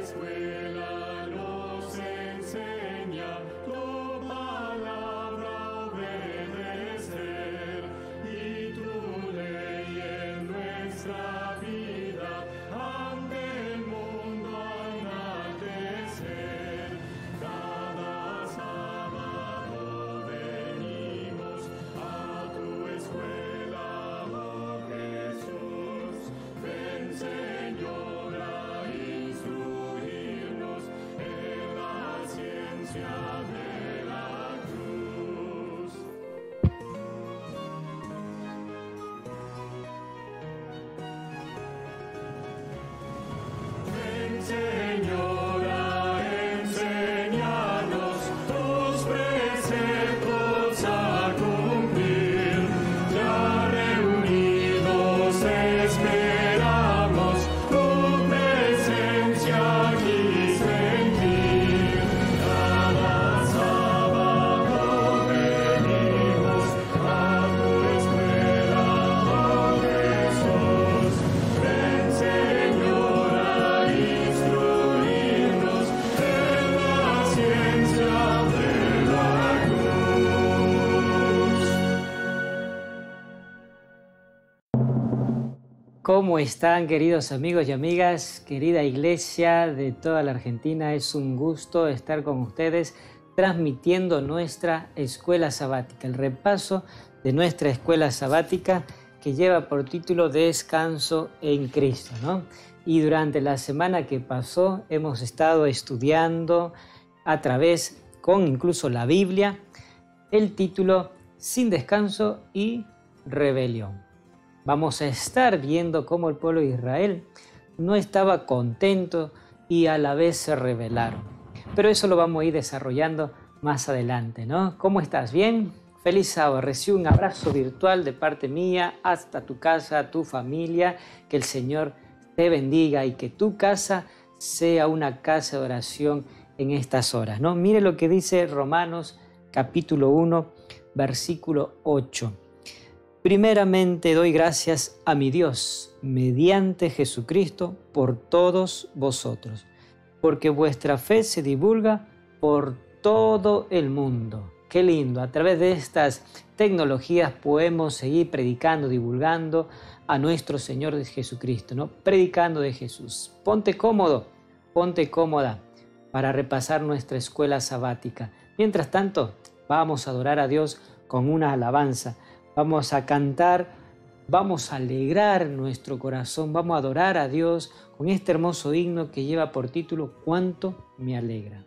escuela nos enseña tu palabra obedecer y tu ley en nuestra vida ante el mundo enaltecer. Cada sábado venimos a tu escuela, oh Jesús. Ven, Señor, a instruirnos en la ciencia de la cruz. Ven, Señor, a enseñarnos tus preceptos a cumplir. Ya reunidos esperamos tu presencia aquí sentir. Cada sábado venimos a tu escuela, oh Jesús. Ven, Señor, a instruirnos en la ciencia de la cruz. ¿Cómo están, queridos amigos y amigas? Querida iglesia de toda la Argentina, es un gusto estar con ustedes transmitiendo nuestra escuela sabática, el repaso de nuestra escuela sabática que lleva por título Descanso en Cristo, ¿no? Y durante la semana que pasó hemos estado estudiando a través, con incluso la Biblia, el título Sin descanso y rebelión. Vamos a estar viendo cómo el pueblo de Israel no estaba contento y a la vez se rebelaron. Pero eso lo vamos a ir desarrollando más adelante, ¿no? ¿Cómo estás? ¿Bien? Feliz sábado. Recibe un abrazo virtual de parte mía hasta tu casa, tu familia. Que el Señor te bendiga y que tu casa sea una casa de oración en estas horas, ¿no? Mire lo que dice Romanos capítulo 1, versículo 8. Primeramente doy gracias a mi Dios, mediante Jesucristo, por todos vosotros, porque vuestra fe se divulga por todo el mundo. Qué lindo, a través de estas tecnologías podemos seguir predicando, divulgando a nuestro Señor Jesucristo, ¿no? Predicando de Jesús. Ponte cómodo, ponte cómoda para repasar nuestra escuela sabática. Mientras tanto, vamos a adorar a Dios con una alabanza. Vamos a cantar, vamos a alegrar nuestro corazón, vamos a adorar a Dios con este hermoso himno que lleva por título Cuánto me alegra.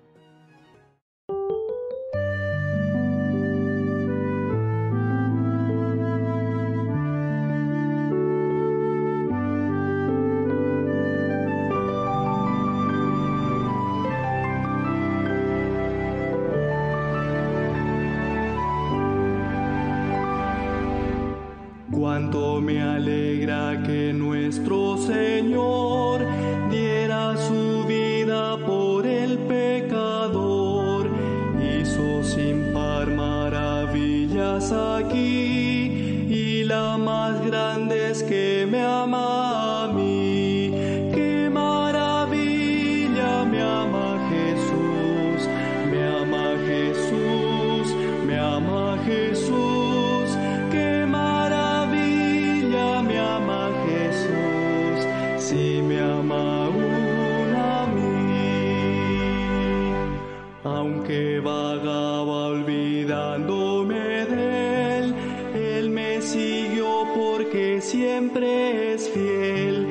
Cuánto me alegra que nuestro Señor diera su vida por el pecador. Hizo sin par maravillas aquí y la más grande es que me ama a mí. ¡Qué maravilla! Me ama Jesús, me ama Jesús, me ama Jesús. ¡Qué maravilla! Me ama Jesús, si me ama aún a mí. Aunque vagaba olvidándome de él, él me siguió porque siempre es fiel.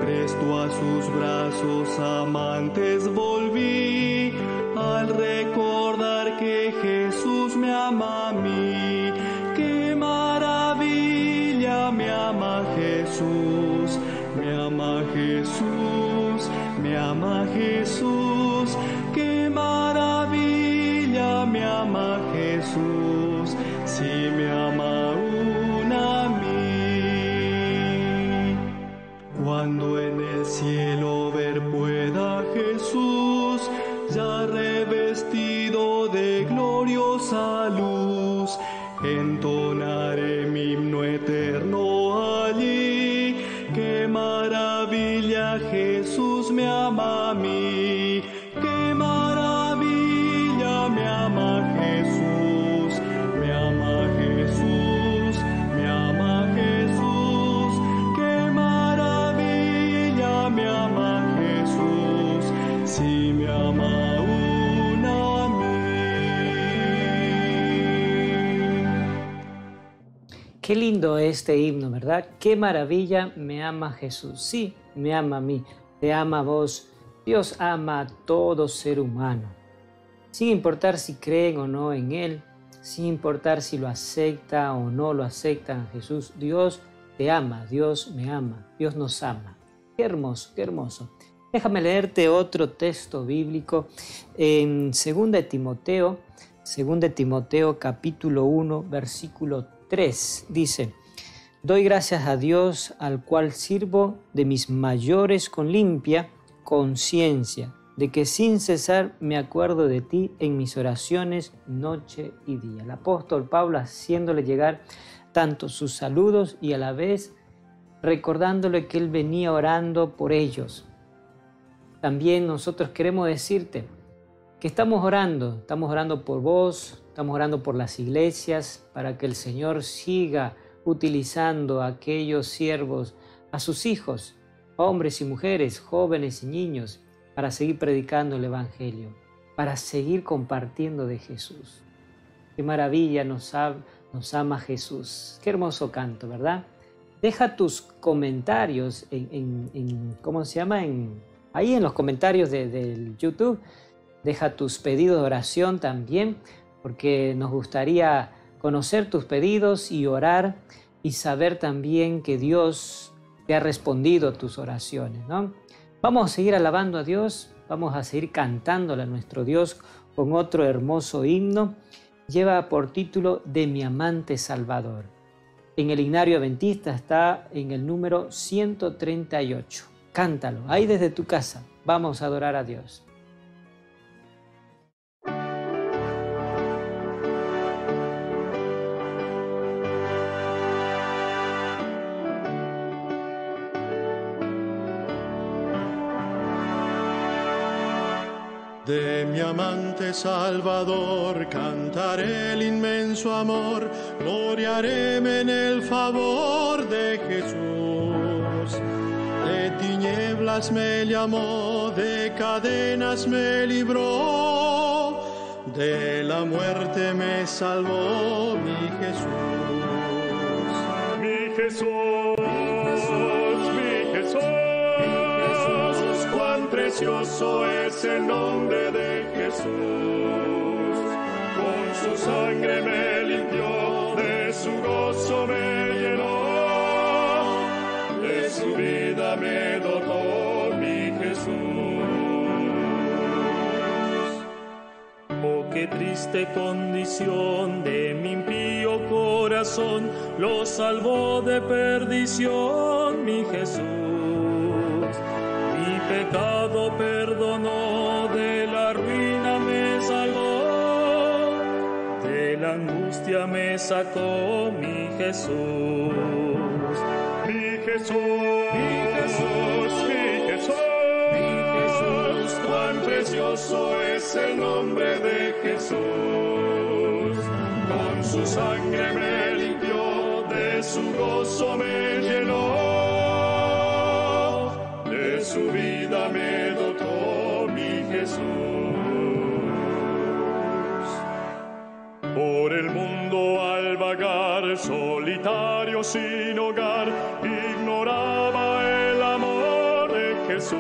Presto a sus brazos amantes volví, al recordar que Jesús me ama a mí. ¡Qué maravilla! Me ama Jesús, me ama Jesús, me ama Jesús. ¡Qué maravilla! Me ama Jesús, si me ama aún a mí. Cuando en el cielo ver pueda a Jesús, ya revestido de gloriosa luz, entonaré mi himno eterno allí. ¡Qué maravilla! Jesús me ama a mí. mí. ¡Qué maravilla! Me ama Jesús, me ama Jesús, me ama Jesús. ¡Qué maravilla! Me ama Jesús, sí me ama aún a mí. Qué lindo este himno, ¿verdad? Qué maravilla, me ama Jesús. Sí, me ama a mí, te ama a vos. Dios ama a todo ser humano, sin importar si creen o no en Él, sin importar si lo acepta o no lo aceptan a Jesús. Dios te ama, Dios me ama, Dios nos ama. Qué hermoso, qué hermoso. Déjame leerte otro texto bíblico en 2 Timoteo capítulo 1, versículo 3. Dice: doy gracias a Dios, al cual sirvo de mis mayores con limpia conciencia, de que sin cesar me acuerdo de ti en mis oraciones noche y día. El apóstol Pablo haciéndole llegar tanto sus saludos y a la vez recordándole que él venía orando por ellos. También nosotros queremos decirte que estamos orando por vos, estamos orando por las iglesias, para que el Señor siga utilizando a aquellos siervos, a sus hijos, hombres y mujeres, jóvenes y niños, para seguir predicando el Evangelio, para seguir compartiendo de Jesús. Qué maravilla nos ama Jesús. Qué hermoso canto, ¿verdad? Deja tus comentarios ahí en los comentarios del YouTube. Deja tus pedidos de oración también, porque nos gustaría conocer tus pedidos y orar y saber también que Dios te ha respondido tus oraciones, ¿no? Vamos a seguir alabando a Dios, vamos a seguir cantándole a nuestro Dios con otro hermoso himno. Lleva por título De mi amante Salvador. En el Himnario Adventista está en el número 138. Cántalo, ahí desde tu casa. Vamos a adorar a Dios. De mi amante Salvador cantaré el inmenso amor, gloriaréme en el favor de Jesús. De tinieblas me llamó, de cadenas me libró, de la muerte me salvó mi Jesús. Mi Jesús, mi Jesús. Cuán precioso es el nombre de Jesús. Con su sangre me limpió, de su gozo me llenó, de su vida me dotó mi Jesús. Oh, qué triste condición de mi impío corazón, lo salvó de perdición mi Jesús. Mi pecado perdonó, de la ruina me salvó, de la angustia me sacó mi Jesús. Mi Jesús, mi Jesús, mi Jesús, mi Jesús, cuán precioso es el nombre de Jesús. Con su sangre me limpió, de su gozo me llenó, de su vida me dotó mi Jesús. Por el mundo al vagar, solitario sin hogar, ignoraba el amor de Jesús.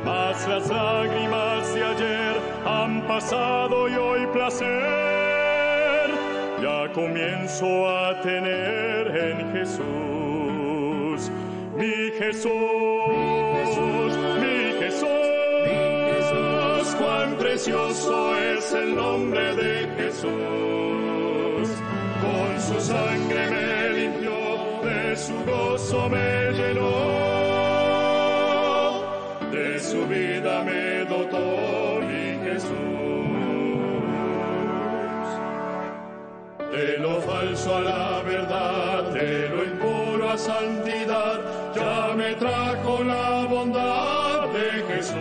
Mas las lágrimas de ayer han pasado y hoy placer ya comienzo a tener en Jesús. Mi Jesús, mi Jesús, mi Jesús, cuán precioso es el nombre de Jesús. Con su sangre me limpió, de su gozo me llenó, de su vida me dotó mi Jesús. De lo falso a la verdad, de lo impuro a santidad, ya me trajo la bondad de Jesús.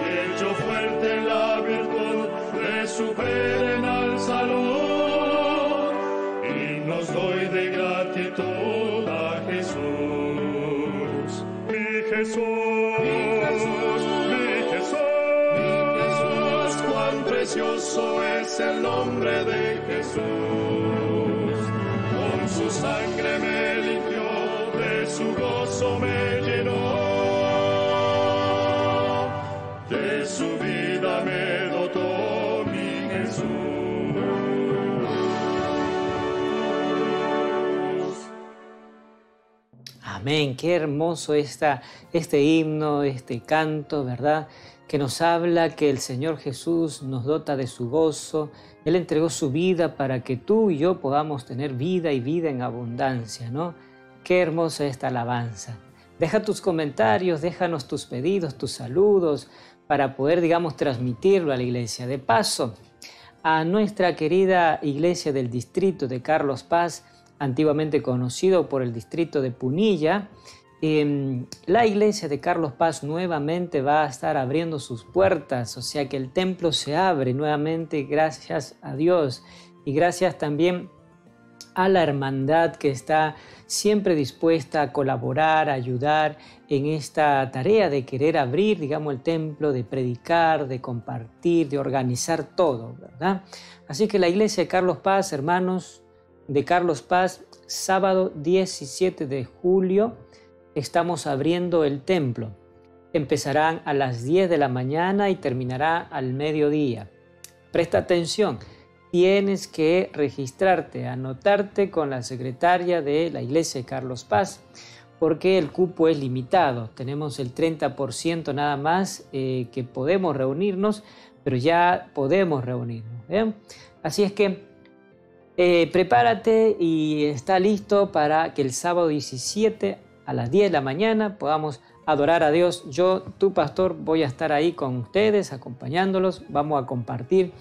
Y hecho fuerte en la virtud de su perenal salud, y nos doy de gratitud a Jesús. Mi Jesús, mi Jesús, mi Jesús, mi Jesús, cuán precioso es el nombre de Jesús. Con su sangre me limpió, de su gozo me llenó, de su vida me dotó mi Jesús. Amén, qué hermoso este himno, este canto, ¿verdad? Que nos habla que el Señor Jesús nos dota de su gozo. Él entregó su vida para que tú y yo podamos tener vida y vida en abundancia, ¿no? Qué hermosa esta alabanza. Deja tus comentarios, déjanos tus pedidos, tus saludos, para poder, digamos, transmitirlo a la iglesia. De paso, a nuestra querida iglesia del distrito de Carlos Paz, antiguamente conocido por el distrito de Punilla, la iglesia de Carlos Paz nuevamente va a estar abriendo sus puertas, o sea que el templo se abre nuevamente, gracias a Dios, y gracias también a la hermandad que está siempre dispuesta a colaborar, a ayudar en esta tarea de querer abrir, digamos, el templo, de predicar, de compartir, de organizar todo, ¿verdad? Así que la iglesia de Carlos Paz, hermanos de Carlos Paz, sábado 17 de julio, estamos abriendo el templo. Empezarán a las 10 de la mañana y terminará al mediodía. Presta atención. Tienes que registrarte, anotarte con la secretaria de la iglesia de Carlos Paz, porque el cupo es limitado. Tenemos el 30% nada más que podemos reunirnos, pero ya podemos reunirnos. Así es que prepárate y está listo para que el sábado 17 a las 10 de la mañana podamos adorar a Dios. Yo, tu pastor, voy a estar ahí con ustedes, acompañándolos. Vamos a compartir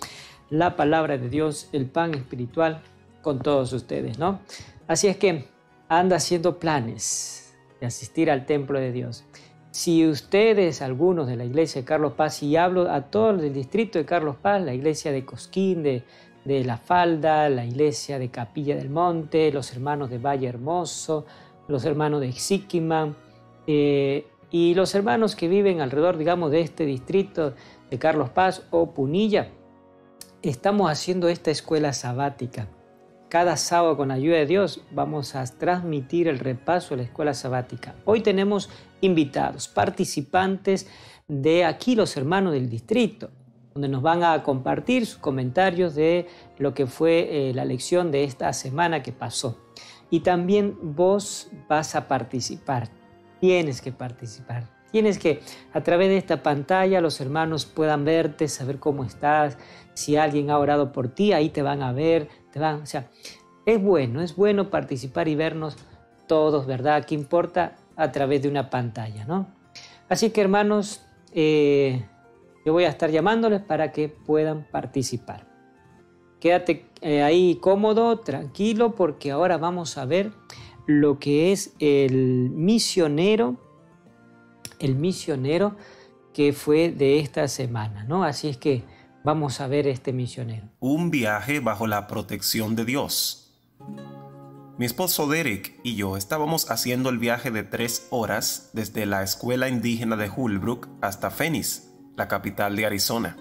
la palabra de Dios, el pan espiritual con todos ustedes, ¿no? Así es que anda haciendo planes de asistir al templo de Dios. Si ustedes, algunos de la iglesia de Carlos Paz, y hablo a todos del distrito de Carlos Paz, la iglesia de Cosquín, de La Falda, la iglesia de Capilla del Monte, los hermanos de Valle Hermoso, los hermanos de Xiquima, y los hermanos que viven alrededor, digamos, de este distrito de Carlos Paz o Punilla, estamos haciendo esta escuela sabática. Cada sábado, con la ayuda de Dios, vamos a transmitir el repaso de la escuela sabática. Hoy tenemos invitados, participantes de aquí, los hermanos del distrito, donde nos van a compartir sus comentarios de lo que fue la lección de esta semana que pasó. Y también vos vas a participar, tienes que participar. Tienes que, a través de esta pantalla, los hermanos puedan verte, saber cómo estás. Si alguien ha orado por ti, ahí te van a ver. O sea, es bueno participar y vernos todos, ¿verdad? ¿Qué importa? A través de una pantalla, ¿no? Así que, hermanos, yo voy a estar llamándoles para que puedan participar. Quédate ahí cómodo, tranquilo, porque ahora vamos a ver lo que es el misionero que fue de esta semana, ¿no? Así es que vamos a ver este misionero. Un viaje bajo la protección de Dios. Mi esposo Derek y yo estábamos haciendo el viaje de 3 horas desde la escuela indígena de Holbrook hasta Phoenix, la capital de Arizona.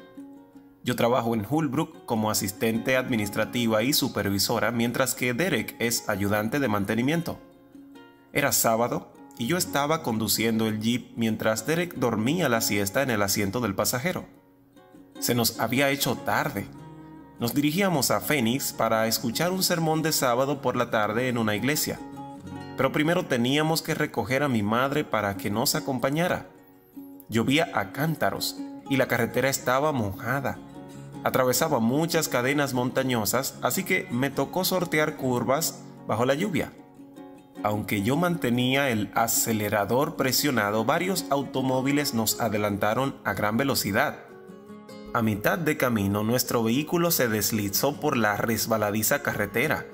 Yo trabajo en Holbrook como asistente administrativa y supervisora, mientras que Derek es ayudante de mantenimiento. Era sábado y yo estaba conduciendo el jeep mientras Derek dormía la siesta en el asiento del pasajero. Se nos había hecho tarde. Nos dirigíamos a Phoenix para escuchar un sermón de sábado por la tarde en una iglesia. Pero primero teníamos que recoger a mi madre para que nos acompañara. Llovía a cántaros y la carretera estaba mojada. Atravesaba muchas cadenas montañosas, así que me tocó sortear curvas bajo la lluvia. Aunque yo mantenía el acelerador presionado, varios automóviles nos adelantaron a gran velocidad. A mitad de camino, nuestro vehículo se deslizó por la resbaladiza carretera.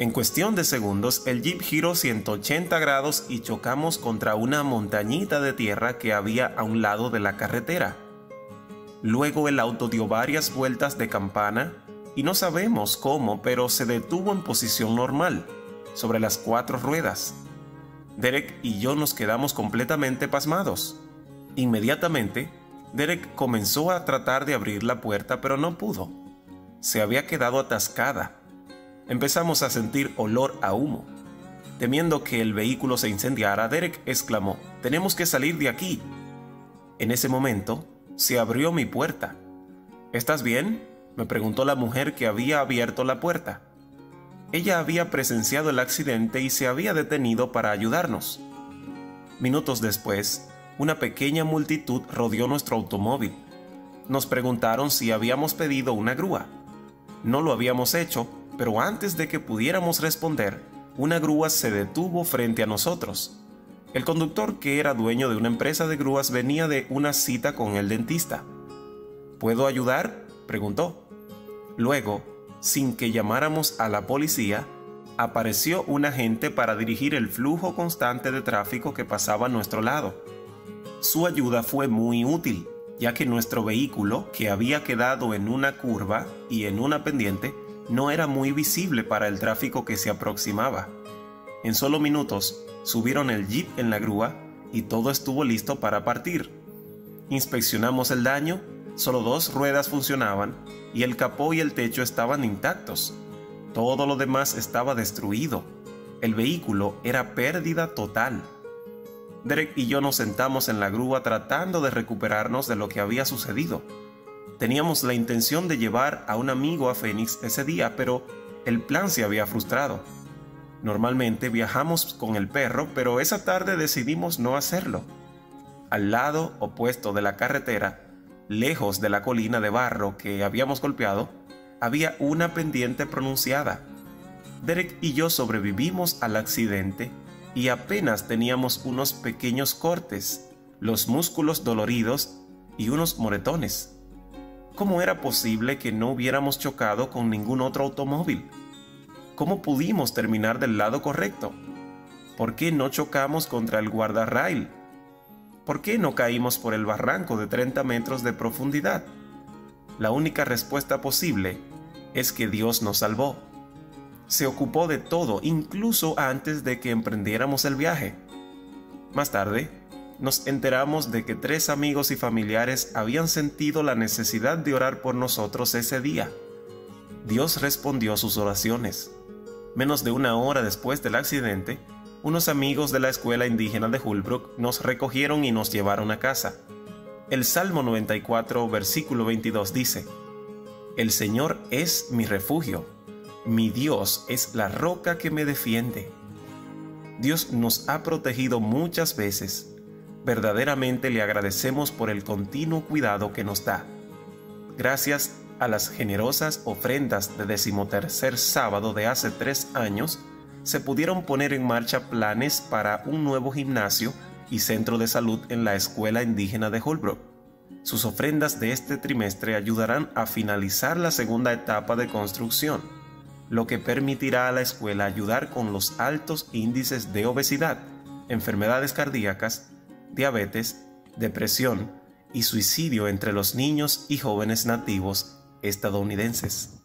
En cuestión de segundos, el jeep giró 180 grados y chocamos contra una montañita de tierra que había a un lado de la carretera. Luego el auto dio varias vueltas de campana y no sabemos cómo, pero se detuvo en posición normal, sobre las 4 ruedas. Derek y yo nos quedamos completamente pasmados. Inmediatamente, Derek comenzó a tratar de abrir la puerta, pero no pudo. Se había quedado atascada. Empezamos a sentir olor a humo. Temiendo que el vehículo se incendiara, Derek exclamó: «¡Tenemos que salir de aquí!». En ese momento, se abrió mi puerta. «¿Estás bien?», me preguntó la mujer que había abierto la puerta. Ella había presenciado el accidente y se había detenido para ayudarnos. Minutos después, una pequeña multitud rodeó nuestro automóvil. Nos preguntaron si habíamos pedido una grúa. No lo habíamos hecho, pero antes de que pudiéramos responder, una grúa se detuvo frente a nosotros. El conductor, que era dueño de una empresa de grúas, venía de una cita con el dentista. «¿Puedo ayudar?», preguntó. Luego, sin que llamáramos a la policía, apareció un agente para dirigir el flujo constante de tráfico que pasaba a nuestro lado. Su ayuda fue muy útil, ya que nuestro vehículo, que había quedado en una curva y en una pendiente, no era muy visible para el tráfico que se aproximaba. En solo minutos, subieron el jeep en la grúa y todo estuvo listo para partir. Inspeccionamos el daño. Solo 2 ruedas funcionaban y el capó y el techo estaban intactos. Todo lo demás estaba destruido. El vehículo era pérdida total. Derek y yo nos sentamos en la grúa tratando de recuperarnos de lo que había sucedido. Teníamos la intención de llevar a un amigo a Phoenix ese día, pero el plan se había frustrado. Normalmente viajamos con el perro, pero esa tarde decidimos no hacerlo. Al lado opuesto de la carretera, lejos de la colina de barro que habíamos golpeado, había una pendiente pronunciada. Derek y yo sobrevivimos al accidente y apenas teníamos unos pequeños cortes, los músculos doloridos y unos moretones. ¿Cómo era posible que no hubiéramos chocado con ningún otro automóvil? ¿Cómo pudimos terminar del lado correcto? ¿Por qué no chocamos contra el guardarrail? ¿Por qué no caímos por el barranco de 30 metros de profundidad? La única respuesta posible es que Dios nos salvó. Se ocupó de todo, incluso antes de que emprendiéramos el viaje. Más tarde, nos enteramos de que 3 amigos y familiares habían sentido la necesidad de orar por nosotros ese día. Dios respondió sus oraciones. Menos de 1 hora después del accidente, unos amigos de la escuela indígena de Holbrook nos recogieron y nos llevaron a casa. El Salmo 94, versículo 22 dice: «El Señor es mi refugio, mi Dios es la roca que me defiende». Dios nos ha protegido muchas veces. Verdaderamente le agradecemos por el continuo cuidado que nos da. Gracias a las generosas ofrendas de 13º sábado de hace 3 años, se pudieron poner en marcha planes para un nuevo gimnasio y centro de salud en la escuela indígena de Holbrook. Sus ofrendas de este trimestre ayudarán a finalizar la segunda etapa de construcción, lo que permitirá a la escuela ayudar con los altos índices de obesidad, enfermedades cardíacas, diabetes, depresión y suicidio entre los niños y jóvenes nativos estadounidenses.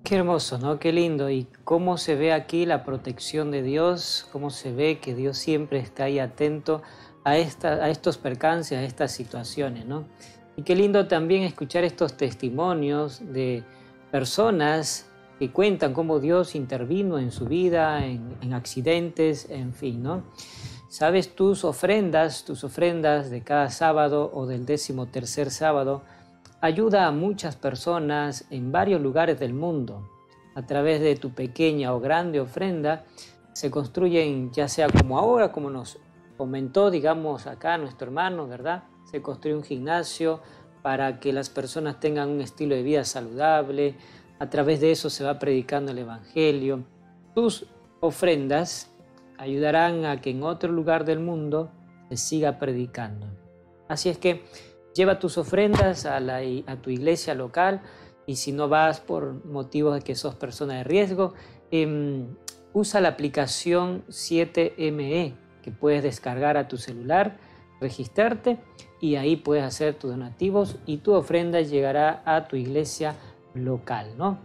Qué hermoso, ¿no? Qué lindo. Y cómo se ve aquí la protección de Dios, cómo se ve que Dios siempre está ahí atento a estos percances, a estas situaciones, ¿no? Y qué lindo también escuchar estos testimonios de personas que cuentan cómo Dios intervino en su vida, en accidentes, en fin, ¿no? Sabes, tus ofrendas de cada sábado o del 13º sábado, ayuda a muchas personas en varios lugares del mundo. A través de tu pequeña o grande ofrenda se construyen, ya sea como ahora, como nos comentó, digamos, acá nuestro hermano, ¿verdad? Se construye un gimnasio para que las personas tengan un estilo de vida saludable. A través de eso se va predicando el Evangelio. Tus ofrendas ayudarán a que en otro lugar del mundo se siga predicando. Así es que Lleva tus ofrendas a tu iglesia local, y si no vas por motivos de que sos persona de riesgo, usa la aplicación 7ME que puedes descargar a tu celular, registrarte y ahí puedes hacer tus donativos y tu ofrenda llegará a tu iglesia local, ¿no?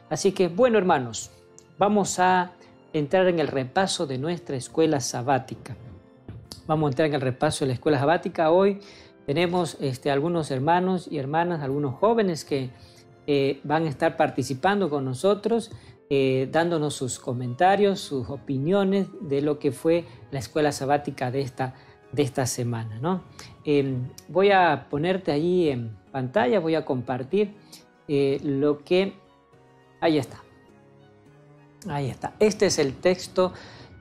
Así que, bueno, hermanos, vamos a entrar en el repaso de nuestra escuela sabática. Vamos a entrar en el repaso de la escuela sabática. Hoy tenemos algunos hermanos y hermanas, algunos jóvenes que van a estar participando con nosotros, dándonos sus comentarios, sus opiniones de lo que fue la escuela sabática de esta semana, ¿no? Voy a ponerte allí en pantalla, voy a compartir lo que... Ahí está. Ahí está. Este es el texto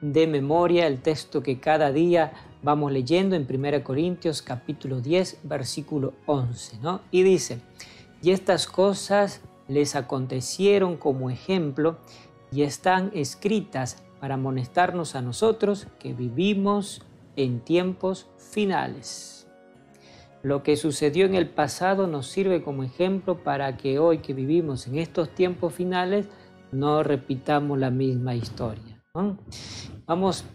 de memoria, el texto que cada día vamos leyendo en 1 Corintios capítulo 10, versículo 11, ¿no? Y dice: y estas cosas les acontecieron como ejemplo y están escritas para amonestarnos a nosotros que vivimos en tiempos finales. Lo que sucedió en el pasado nos sirve como ejemplo para que hoy que vivimos en estos tiempos finales no repitamos la misma historia, ¿no? Vamos,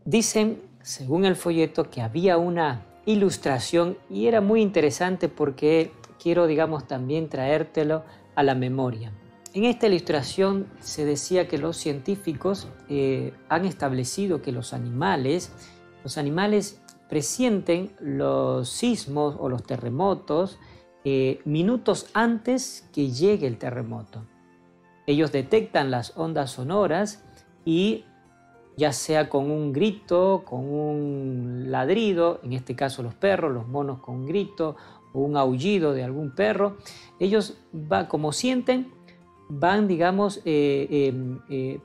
dicen, según el folleto, que había una ilustración y era muy interesante porque quiero, digamos, también traértelo a la memoria. En esta ilustración se decía que los científicos han establecido que los animales presienten los sismos o los terremotos minutos antes que llegue el terremoto. Ellos detectan las ondas sonoras y ya sea con un grito, con un ladrido, en este caso los perros, los monos con un grito o un aullido de algún perro, ellos como sienten, van, digamos,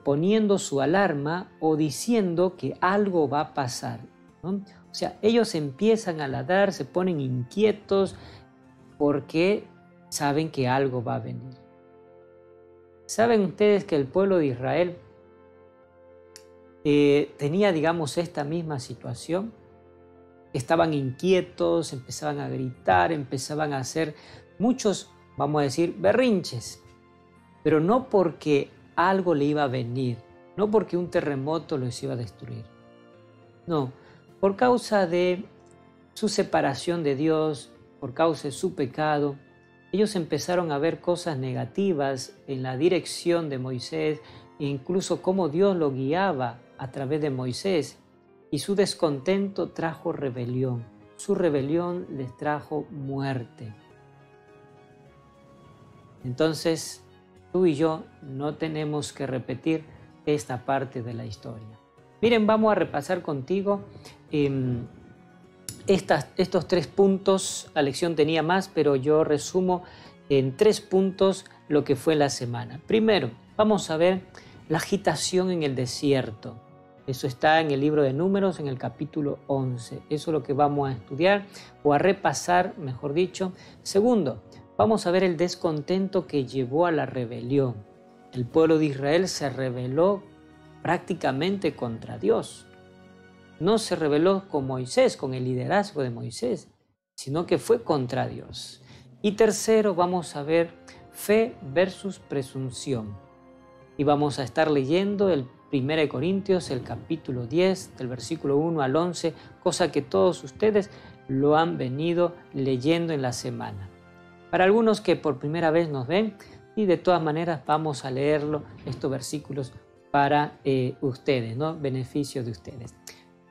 poniendo su alarma o diciendo que algo va a pasar, ¿no? O sea, ellos empiezan a ladrar, se ponen inquietos porque saben que algo va a venir. ¿Saben ustedes que el pueblo de Israel tenía, digamos, esta misma situación? Estaban inquietos, empezaban a gritar, empezaban a hacer muchos, vamos a decir, berrinches, pero no porque algo le iba a venir, no porque un terremoto los iba a destruir, no, por causa de su separación de Dios, por causa de su pecado. Ellos empezaron a ver cosas negativas en la dirección de Moisés e incluso cómo Dios lo guiaba a través de Moisés, y su descontento trajo rebelión. Su rebelión les trajo muerte. Entonces, tú y yo no tenemos que repetir esta parte de la historia. Miren, vamos a repasar contigo estos 3 puntos. La lección tenía más, pero yo resumo en 3 puntos lo que fue la semana. Primero, vamos a ver la agitación en el desierto. Eso está en el libro de Números, en el capítulo 11. Eso es lo que vamos a estudiar o a repasar, mejor dicho. Segundo, vamos a ver el descontento que llevó a la rebelión. El pueblo de Israel se rebeló prácticamente contra Dios. No se rebeló con Moisés, con el liderazgo de Moisés, sino que fue contra Dios. Y tercero, vamos a ver fe versus presunción. Y vamos a estar leyendo el 1 Corintios, el capítulo 10, del versículo 1 al 11, cosa que todos ustedes lo han venido leyendo en la semana. Para algunos que por primera vez nos ven, y de todas maneras vamos a leerlo, estos versículos para ustedes, ¿no? Beneficio de ustedes.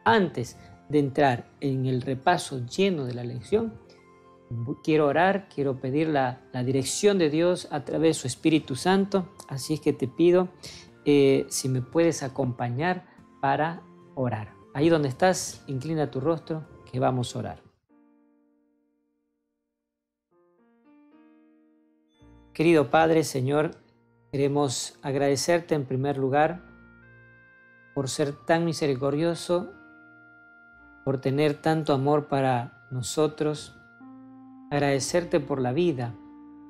Antes de entrar en el repaso lleno de la lección, quiero orar, quiero pedir la dirección de Dios a través de su Espíritu Santo, así es que te pido si me puedes acompañar para orar. Ahí donde estás, inclina tu rostro, que vamos a orar. Querido Padre, Señor, queremos agradecerte en primer lugar por ser tan misericordioso, por tener tanto amor para nosotros, agradecerte por la vida,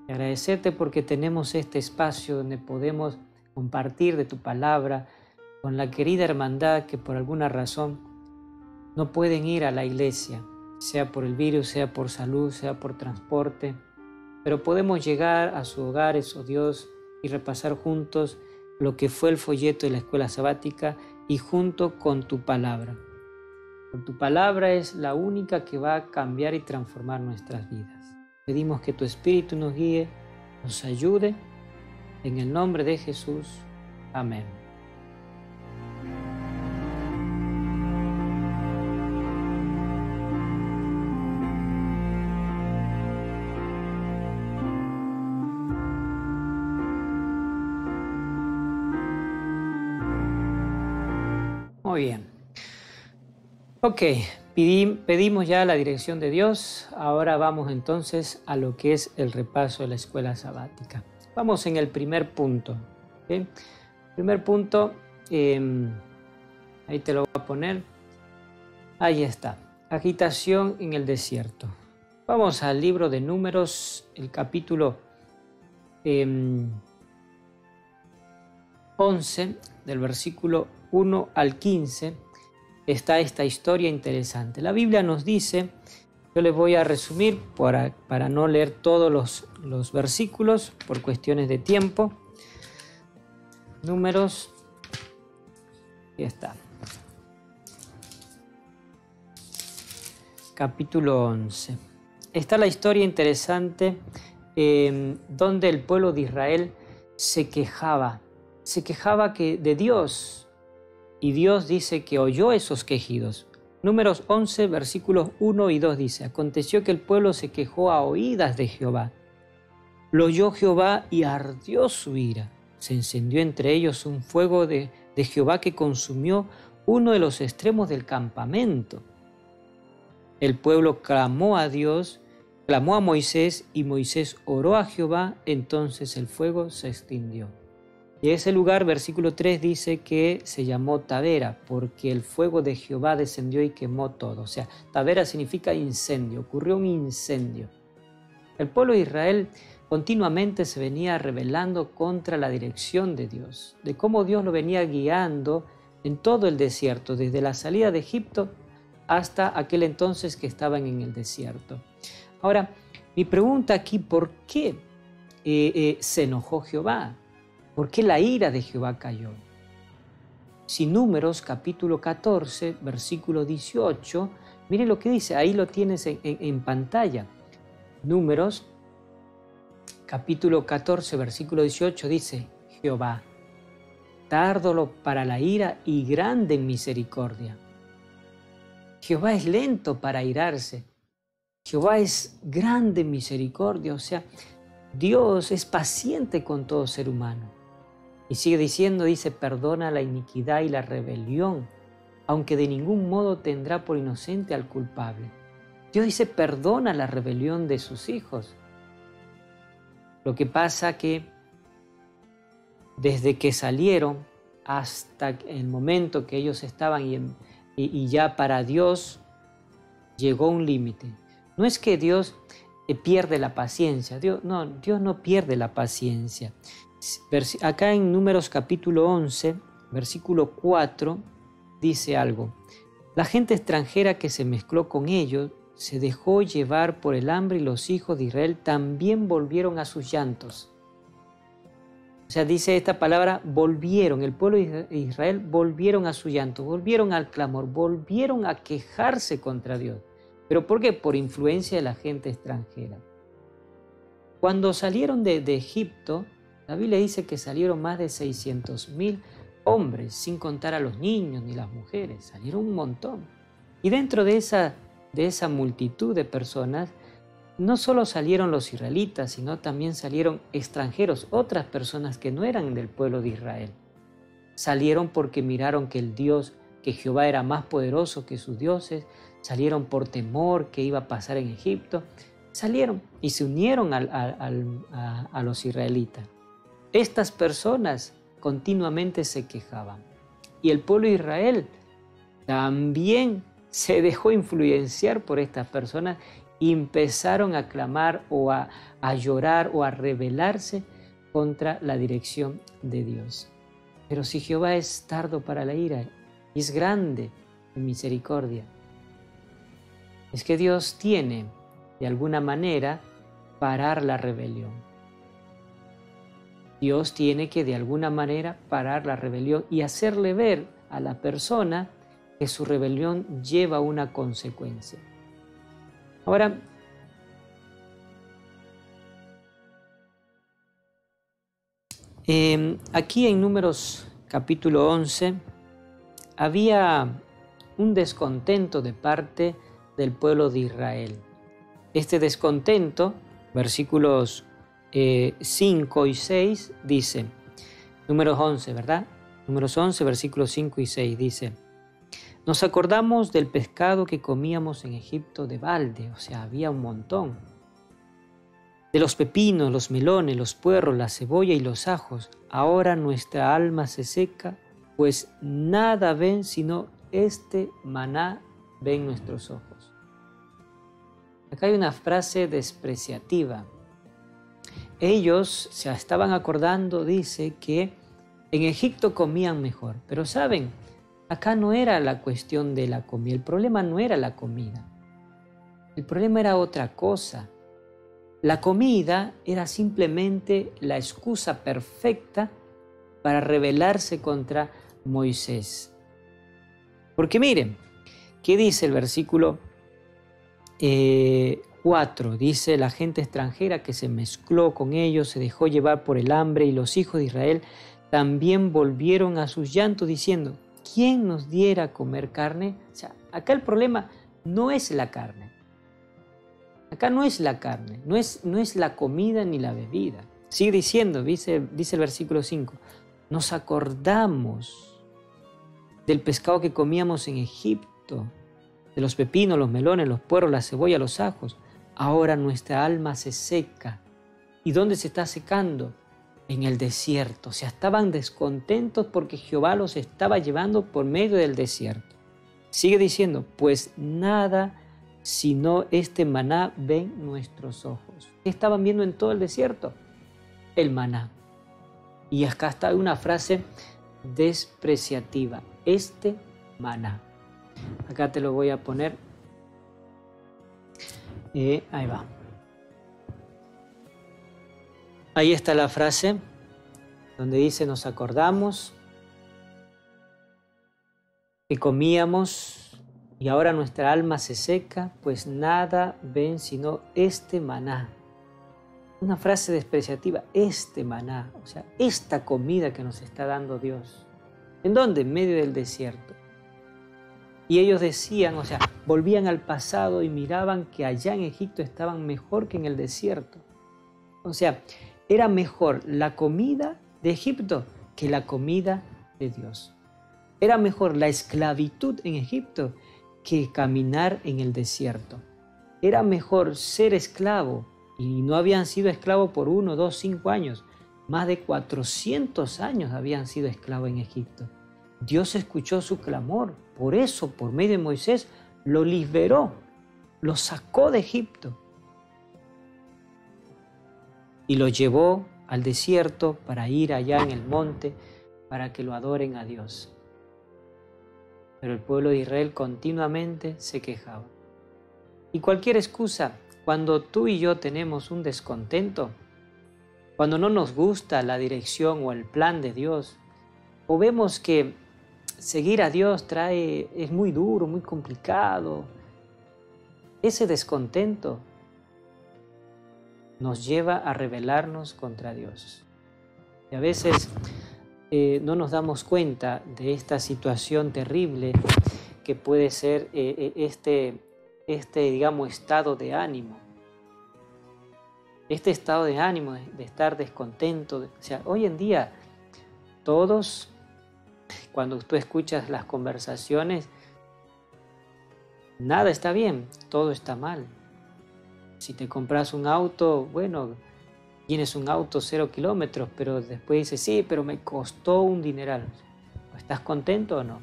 agradecerte porque tenemos este espacio donde podemos compartir de tu palabra con la querida hermandad que por alguna razón no pueden ir a la iglesia. sea por el virus, sea por salud, sea por transporte, pero podemos llegar a sus hogares, oh Dios, y repasar juntos lo que fue el folleto de la escuela sabática y junto con tu palabra. Porque tu palabra es la única que va a cambiar y transformar nuestras vidas. Pedimos que tu Espíritu nos guíe, nos ayude. En el nombre de Jesús. Amén. Muy bien. Ok, pedimos ya la dirección de Dios. Ahora vamos entonces a lo que es el repaso de la escuela sabática. Vamos en el primer punto. ¿Okay? Primer punto, ahí te lo voy a poner. Ahí está. Agitación en el desierto. Vamos al libro de Números, el capítulo 11, del versículo 1 al 15, está esta historia interesante. La Biblia nos dice, yo les voy a resumir para no leer todos los versículos por cuestiones de tiempo. Números, aquí está. Capítulo 11. Está la historia interesante donde el pueblo de Israel se quejaba de Dios, y Dios dice que oyó esos quejidos. Números 11, versículos 1 y 2 dice, aconteció que el pueblo se quejó a oídas de Jehová. Lo oyó Jehová y ardió su ira. Se encendió entre ellos un fuego de Jehová que consumió uno de los extremos del campamento. El pueblo clamó a Dios, clamó a Moisés, y Moisés oró a Jehová, entonces el fuego se extinguió. Y ese lugar, versículo 3, dice que se llamó Tabera, porque el fuego de Jehová descendió y quemó todo. O sea, Tabera significa incendio, ocurrió un incendio. El pueblo de Israel continuamente se venía rebelando contra la dirección de Dios, de cómo Dios lo venía guiando en todo el desierto, desde la salida de Egipto hasta aquel entonces que estaban en el desierto. Ahora, mi pregunta aquí, ¿por qué se enojó Jehová? ¿Por qué la ira de Jehová cayó? Si Números capítulo 14, versículo 18, mire lo que dice, ahí lo tienes en pantalla. Números capítulo 14, versículo 18 dice, Jehová, tardo para la ira y grande en misericordia. Jehová es lento para irarse. Jehová es grande en misericordia, o sea, Dios es paciente con todo ser humano. Y sigue diciendo, dice, perdona la iniquidad y la rebelión, aunque de ningún modo tendrá por inocente al culpable. Dios dice, perdona la rebelión de sus hijos. Lo que pasa que desde que salieron hasta el momento que ellos estaban y ya para Dios llegó un límite. No es que Dios pierde la paciencia, Dios no pierde la paciencia. Acá en Números capítulo 11, versículo 4, dice algo. La gente extranjera que se mezcló con ellos se dejó llevar por el hambre y los hijos de Israel también volvieron a sus llantos. O sea, dice esta palabra, volvieron, el pueblo de Israel volvieron a su llanto, volvieron al clamor, volvieron a quejarse contra Dios. ¿Pero por qué? Por influencia de la gente extranjera. Cuando salieron de Egipto, la Biblia dice que salieron más de 600.000 hombres, sin contar a los niños ni las mujeres, salieron un montón. Y dentro de esa multitud de personas, no solo salieron los israelitas, sino también salieron extranjeros, otras personas que no eran del pueblo de Israel. Salieron porque miraron que Jehová era más poderoso que sus dioses, salieron por temor que iba a pasar en Egipto, salieron y se unieron a los israelitas. Estas personas continuamente se quejaban y el pueblo de Israel también se dejó influenciar por estas personas y empezaron a clamar o a llorar o a rebelarse contra la dirección de Dios. Pero si Jehová es tardo para la ira y es grande en misericordia, es que Dios tiene, de alguna manera, parar la rebelión. Dios tiene que, de alguna manera, parar la rebelión y hacerle ver a la persona que su rebelión lleva una consecuencia. Ahora, aquí en Números capítulo 11 había un descontento de parte del pueblo de Israel. Este descontento, versículos 5 y 6, dice, Números 11, ¿verdad? Números 11, versículos 5 y 6, dice, nos acordamos del pescado que comíamos en Egipto de balde, o sea, había un montón. De los pepinos, los melones, los puerros, la cebolla y los ajos. Ahora nuestra alma se seca, pues nada ven sino este maná ven nuestros ojos. Acá hay una frase despreciativa. Ellos se estaban acordando, dice, que en Egipto comían mejor. Pero saben, acá no era la cuestión de la comida. El problema no era la comida. El problema era otra cosa. La comida era simplemente la excusa perfecta para rebelarse contra Moisés. Porque miren, ¿qué dice el versículo 4? Dice, la gente extranjera que se mezcló con ellos se dejó llevar por el hambre y los hijos de Israel también volvieron a sus llantos diciendo, ¿quién nos diera a comer carne? O sea, acá el problema no es la carne. Acá no es la carne, no es la comida ni la bebida. Sigue diciendo, dice el versículo 5, nos acordamos del pescado que comíamos en Egipto, de los pepinos, los melones, los puerros, la cebolla, los ajos. Ahora nuestra alma se seca. ¿Y dónde se está secando? En el desierto. O sea, estaban descontentos porque Jehová los estaba llevando por medio del desierto. Sigue diciendo, pues nada sino este maná ven nuestros ojos. ¿Qué estaban viendo en todo el desierto? El maná. Y acá está una frase despreciativa. Este maná. Acá te lo voy a poner. Ahí va. Ahí está la frase donde dice, nos acordamos que comíamos y ahora nuestra alma se seca, pues nada ven sino este maná. Una frase despreciativa, este maná, o sea, esta comida que nos está dando Dios. ¿En dónde? En medio del desierto. Y ellos decían, o sea, volvían al pasado y miraban que allá en Egipto estaban mejor que en el desierto. O sea, era mejor la comida de Egipto que la comida de Dios. Era mejor la esclavitud en Egipto que caminar en el desierto. Era mejor ser esclavo, y no habían sido esclavos por 1, 2, 5 años. Más de 400 años habían sido esclavos en Egipto. Dios escuchó su clamor. Por eso, por medio de Moisés, lo liberó, lo sacó de Egipto y lo llevó al desierto para ir allá en el monte para que lo adoren a Dios. Pero el pueblo de Israel continuamente se quejaba. Y cualquier excusa, cuando tú y yo tenemos un descontento, cuando no nos gusta la dirección o el plan de Dios, o vemos que seguir a Dios es muy duro, muy complicado, ese descontento nos lleva a rebelarnos contra Dios. Y a veces no nos damos cuenta de esta situación terrible que puede ser este digamos, estado de ánimo. Este estado de ánimo, de estar descontento. O sea, hoy en día todos, cuando tú escuchas las conversaciones, nada está bien, todo está mal. Si te compras un auto, bueno, tienes un auto 0 kilómetros, pero después dices, sí, pero me costó un dineral. ¿Estás contento o no?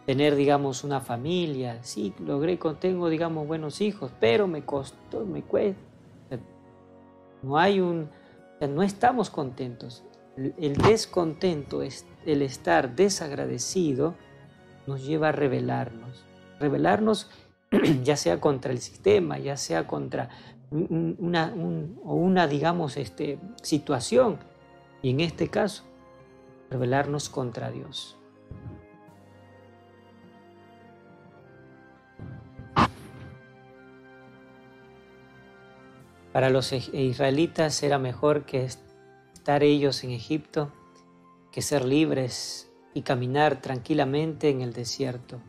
Tener, digamos, una familia, sí, tengo, digamos, buenos hijos, pero me costó, me cuesta. No estamos contentos. El descontento, el estar desagradecido, nos lleva a rebelarnos. rebelarnos ya sea contra el sistema, ya sea contra una digamos, situación, y en este caso, rebelarnos contra Dios. Para los israelitas era mejor que estar ellos en Egipto que ser libres y caminar tranquilamente en el desierto.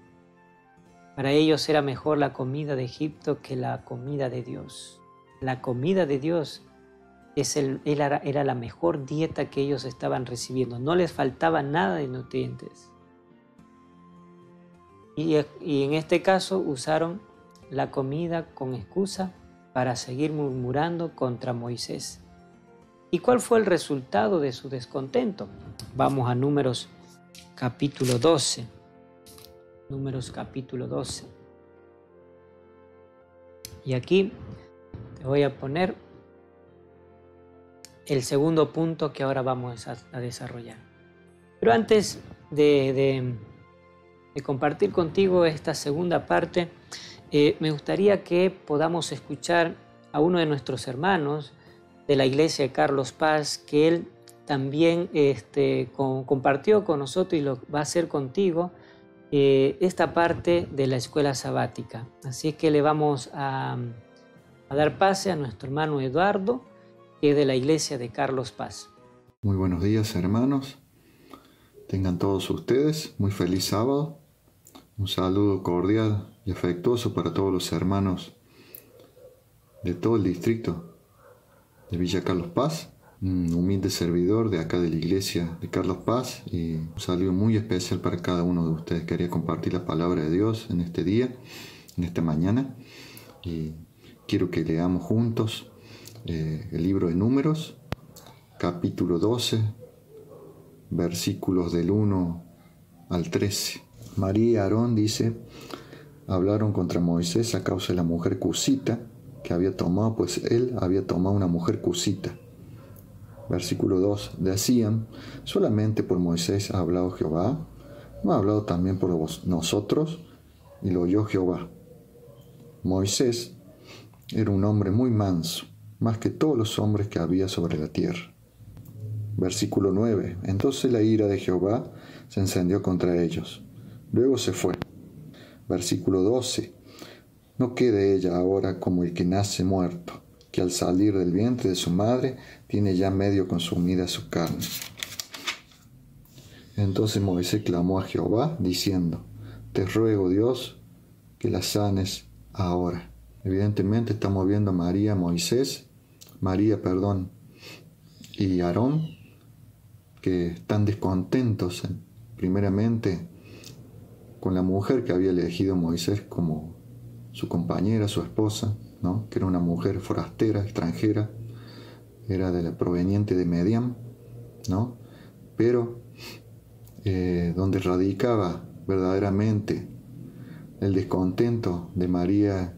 Para ellos era mejor la comida de Egipto que la comida de Dios. La comida de Dios era la mejor dieta que ellos estaban recibiendo. No les faltaba nada de nutrientes. Y en este caso usaron la comida con excusa para seguir murmurando contra Moisés. ¿Y cuál fue el resultado de su descontento? Vamos a Números capítulo 12. Números capítulo 12. Y aquí te voy a poner el segundo punto que ahora vamos a desarrollar. Pero antes de compartir contigo esta segunda parte, me gustaría que podamos escuchar a uno de nuestros hermanos de la iglesia de Carlos Paz, que él también compartió con nosotros y lo va a hacer contigo, esta parte de la escuela sabática. Así es que le vamos a dar pase a nuestro hermano Eduardo, que es de la iglesia de Carlos Paz. Muy buenos días, hermanos. Tengan todos ustedes muy feliz sábado. Un saludo cordial y afectuoso para todos los hermanos de todo el distrito de Villa Carlos Paz. Un humilde servidor de acá de la iglesia de Carlos Paz, y un saludo muy especial para cada uno de ustedes. Quería compartir la palabra de Dios en este día, en esta mañana, y quiero que leamos juntos el libro de Números, capítulo 12, versículos del 1 al 13. María y Aarón, dice, hablaron contra Moisés a causa de la mujer cusita que había tomado, pues él había tomado una mujer cusita. Versículo 2, decían, solamente por Moisés ha hablado Jehová, ¿no ha hablado también por nosotros? Y lo oyó Jehová. Moisés era un hombre muy manso, más que todos los hombres que había sobre la tierra. Versículo 9, entonces la ira de Jehová se encendió contra ellos. Luego se fue. Versículo 12, no quede ella ahora como el que nace muerto, que al salir del vientre de su madre tiene ya medio consumida su carne. Entonces Moisés clamó a Jehová, diciendo, te ruego, Dios, que la sanes ahora. Evidentemente estamos viendo a María y Aarón, que están descontentos primeramente con la mujer que había elegido Moisés como su compañera, su esposa, ¿no? Que era una mujer forastera, extranjera, era proveniente de Medián, ¿no? Pero donde radicaba verdaderamente el descontento de María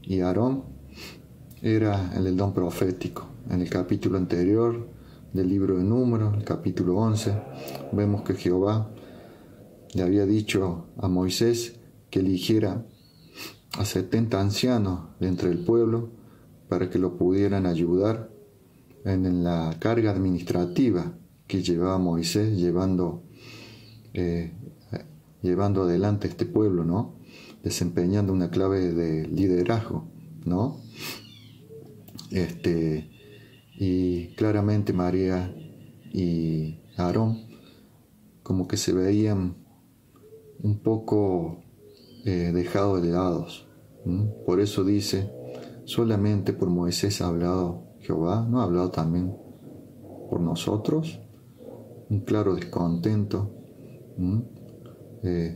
y Aarón era en el don profético. En el capítulo anterior del libro de Números, el capítulo 11, vemos que Jehová le había dicho a Moisés que eligiera a 70 ancianos de entre el pueblo para que lo pudieran ayudar en la carga administrativa que llevaba Moisés llevando adelante este pueblo, ¿no? Desempeñando una clave de liderazgo, ¿no? Y claramente María y Aarón como que se veían un poco dejados de lados. Por eso dice, solamente por Moisés ha hablado Jehová, ¿no ha hablado también por nosotros? Un claro descontento,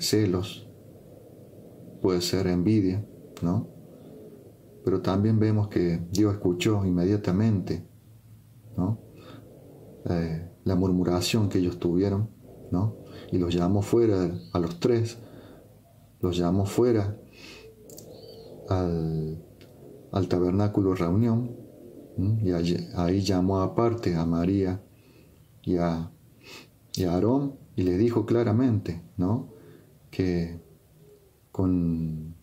celos, puede ser envidia, ¿no? Pero también vemos que Dios escuchó inmediatamente, ¿no? La murmuración que ellos tuvieron, ¿no? Y los llamó fuera a los tres, los llamó fuera al tabernáculo de reunión, y ahí llamó aparte a María y a Aarón y les dijo claramente, ¿no? Que con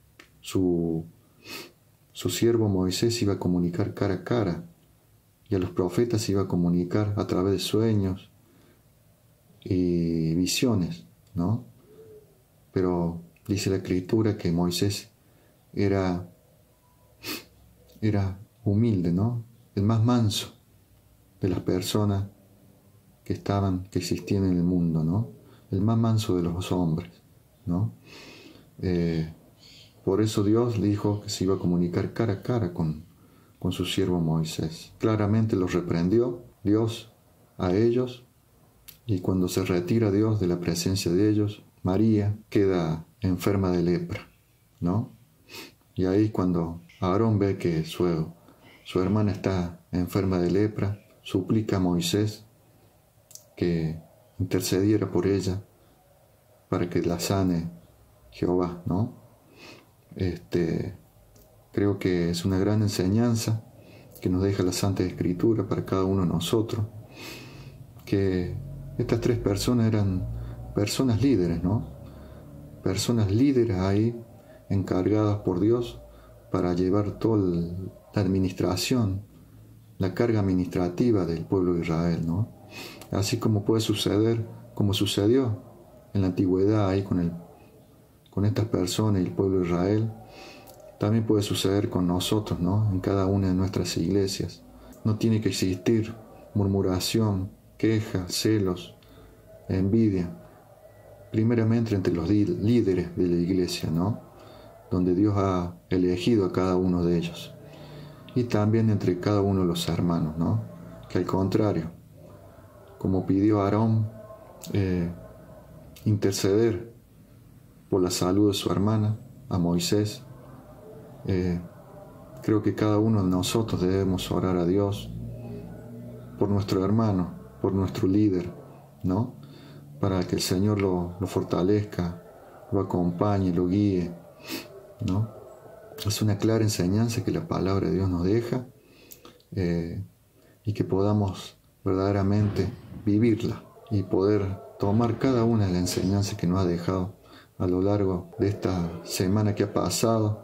su siervo Moisés iba a comunicar cara a cara, y a los profetas iba a comunicar a través de sueños y visiones, ¿no? Pero dice la Escritura que Moisés era humilde, ¿no? El más manso de las personas que existían en el mundo, ¿no? El más manso de los hombres, ¿no? Por eso Dios le dijo que se iba a comunicar cara a cara con su siervo Moisés. Claramente los reprendió Dios a ellos, y cuando se retira Dios de la presencia de ellos, María queda enferma de lepra, ¿no? Y ahí cuando Aarón ve que su hermana está enferma de lepra, suplica a Moisés que intercediera por ella para que la sane Jehová, ¿no? Creo que es una gran enseñanza que nos deja la Santa Escritura para cada uno de nosotros, que estas tres personas eran personas líderes, ¿no? Personas líderes ahí, encargadas por Dios para llevar toda la administración, la carga administrativa del pueblo de Israel, ¿no? Así como puede suceder, como sucedió en la antigüedad ahí con estas personas y el pueblo de Israel, también puede suceder con nosotros, ¿no? En cada una de nuestras iglesias. No tiene que existir murmuración, queja, celos, envidia, primeramente entre los líderes de la iglesia, ¿no? Donde Dios ha elegido a cada uno de ellos. Y también entre cada uno de los hermanos, ¿no? Que al contrario, como pidió Aarón, interceder por la salud de su hermana, a Moisés, creo que cada uno de nosotros debemos orar a Dios por nuestro hermano, por nuestro líder, ¿no? Para que el Señor lo fortalezca, lo acompañe, lo guíe, ¿no? Es una clara enseñanza que la palabra de Dios nos deja, y que podamos verdaderamente vivirla y poder tomar cada una de las enseñanzas que nos ha dejado a lo largo de esta semana que ha pasado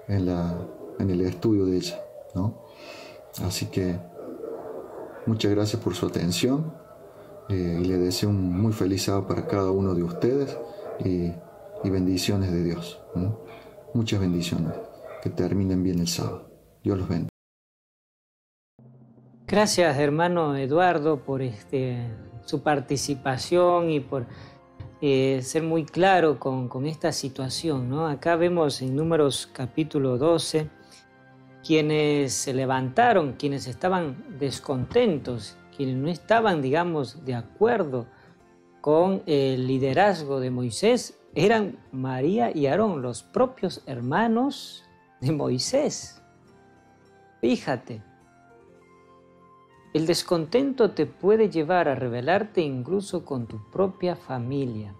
en el estudio de ella, ¿no? Así que muchas gracias por su atención, y le deseo un muy feliz sábado para cada uno de ustedes, y bendiciones de Dios, ¿no? Muchas bendiciones, que terminen bien el sábado. Dios los bendiga. Gracias, hermano Eduardo, por su participación y por ser muy claro con esta situación, ¿no? Acá vemos en Números capítulo 12 quienes se levantaron, quienes estaban descontentos, quienes no estaban, digamos, de acuerdo con el liderazgo de Moisés, eran María y Aarón, los propios hermanos de Moisés. Fíjate, el descontento te puede llevar a rebelarte incluso con tu propia familia.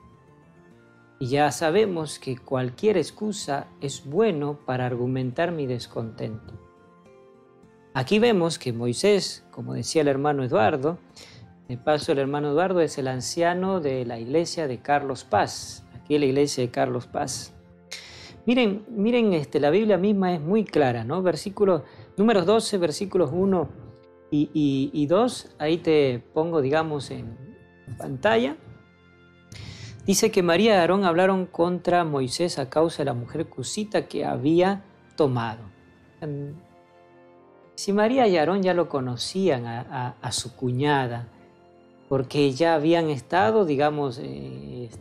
Y ya sabemos que cualquier excusa es bueno para argumentar mi descontento. Aquí vemos que Moisés, como decía el hermano Eduardo, de paso el hermano Eduardo es el anciano de la iglesia de Carlos Paz, aquí la iglesia de Carlos Paz. Miren, la Biblia misma es muy clara, ¿no? Números 12, versículos 1 y 2, ahí te pongo, digamos, en pantalla. Dice que María y Aarón hablaron contra Moisés a causa de la mujer cusita que había tomado. Si María y Aarón ya lo conocían a su cuñada, porque ya habían estado, digamos,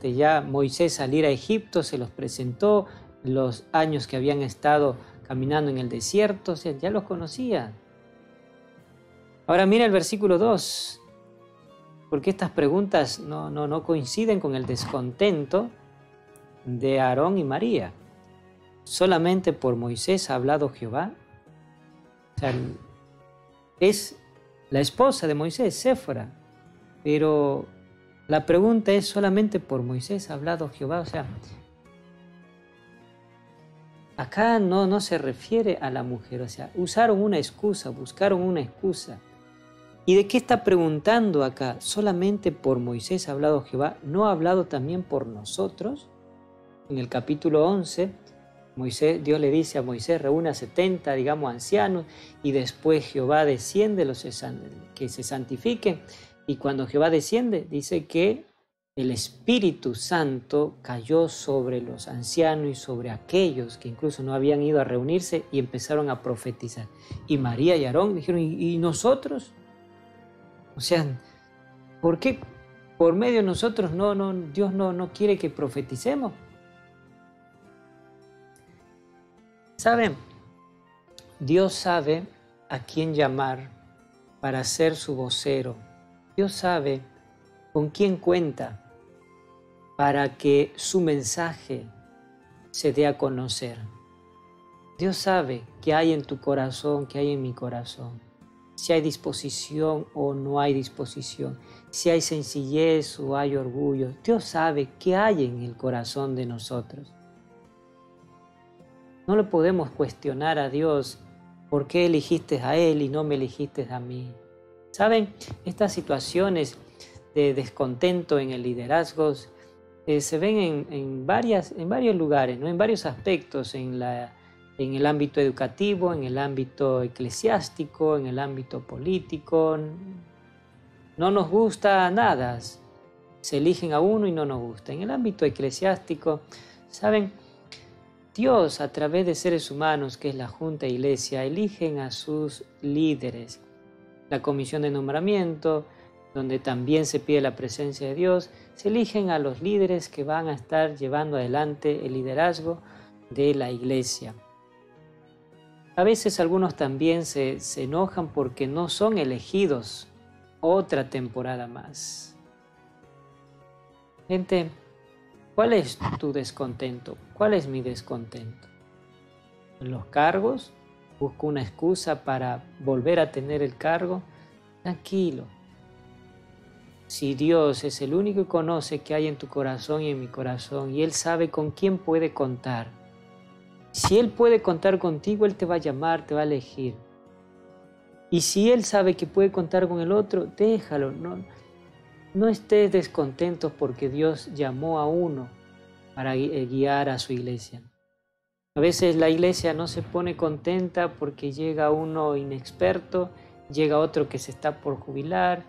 ya Moisés al ir a Egipto se los presentó, los años que habían estado caminando en el desierto, o sea, ya los conocían. Ahora mira el versículo 2, porque estas preguntas no coinciden con el descontento de Aarón y María. Solamente por Moisés ha hablado Jehová. O sea, es la esposa de Moisés, Séfora, pero la pregunta es: solamente por Moisés ha hablado Jehová. O sea, acá no se refiere a la mujer, o sea, usaron una excusa, buscaron una excusa. ¿Y de qué está preguntando acá? ¿Solamente por Moisés ha hablado Jehová? ¿No ha hablado también por nosotros? En el capítulo 11, Dios le dice a Moisés, reúna 70, digamos, ancianos, y después Jehová desciende, que se santifiquen. Y cuando Jehová desciende, dice que el Espíritu Santo cayó sobre los ancianos y sobre aquellos que incluso no habían ido a reunirse y empezaron a profetizar. Y María y Aarón dijeron, ¿y nosotros? O sea, ¿por qué por medio de nosotros Dios no quiere que profeticemos? ¿Saben? Dios sabe a quién llamar para ser su vocero. Dios sabe con quién cuenta para que su mensaje se dé a conocer. Dios sabe qué hay en tu corazón, qué hay en mi corazón. Si hay disposición o no hay disposición. Si hay sencillez o hay orgullo. Dios sabe qué hay en el corazón de nosotros. No le podemos cuestionar a Dios por qué elegiste a Él y no me elegiste a mí. ¿Saben? Estas situaciones de descontento en el liderazgo se ven en varios lugares, ¿no? En varios aspectos, en el ámbito educativo, en el ámbito eclesiástico, en el ámbito político. No nos gusta nada, se eligen a uno y no nos gusta. En el ámbito eclesiástico, ¿saben? Dios, a través de seres humanos, que es la Junta Iglesia, eligen a sus líderes. La comisión de nombramiento, donde también se pide la presencia de Dios, se eligen a los líderes que van a estar llevando adelante el liderazgo de la iglesia. A veces algunos también se enojan porque no son elegidos otra temporada más. Gente, ¿cuál es tu descontento? ¿Cuál es mi descontento? ¿En los cargos? ¿Busco una excusa para volver a tener el cargo? Tranquilo. Si Dios es el único que conoce qué hay en tu corazón y en mi corazón, y Él sabe con quién puede contar. Si Él puede contar contigo, Él te va a llamar, te va a elegir. Y si Él sabe que puede contar con el otro, déjalo. No estés descontento porque Dios llamó a uno para guiar a su iglesia. A veces la iglesia no se pone contenta porque llega uno inexperto, llega otro que se está por jubilar,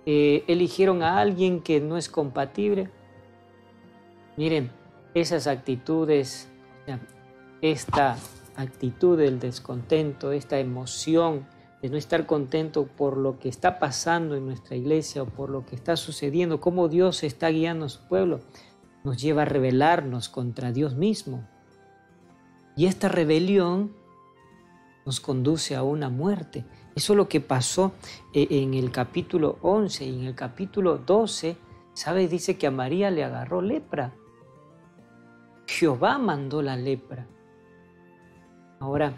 eligieron a alguien que no es compatible. Miren, esas actitudes, esta actitud del descontento, esta emoción de no estar contento por lo que está pasando en nuestra iglesia o por lo que está sucediendo, cómo Dios está guiando a su pueblo, nos lleva a rebelarnos contra Dios mismo. Y esta rebelión nos conduce a una muerte. Eso es lo que pasó en el capítulo 11 y en el capítulo 12, ¿sabes? Dice que a María le agarró lepra. Jehová mandó la lepra. Ahora,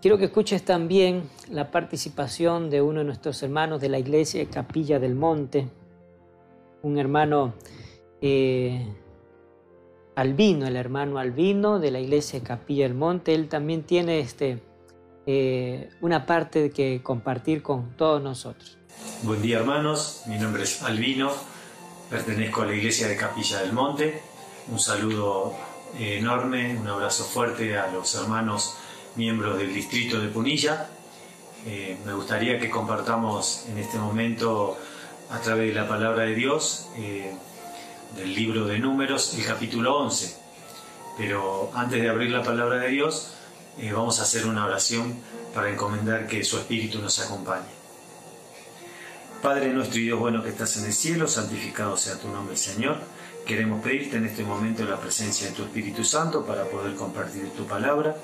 quiero que escuches también la participación de uno de nuestros hermanos de la iglesia de Capilla del Monte, un hermano Albino, el hermano Albino de la iglesia de Capilla del Monte. Él también tiene una parte que compartir con todos nosotros. Buen día, hermanos, mi nombre es Albino, pertenezco a la iglesia de Capilla del Monte. Un saludo enorme, un abrazo fuerte a los hermanos miembros del distrito de Punilla. Me gustaría que compartamos en este momento a través de la palabra de Dios del libro de Números, el capítulo 11. Pero antes de abrir la palabra de Dios, vamos a hacer una oración para encomendar que su Espíritu nos acompañe. Padre nuestro y Dios bueno que estás en el cielo, santificado sea tu nombre, Señor. Queremos pedirte en este momento la presencia de tu Espíritu Santo para poder compartir tu palabra.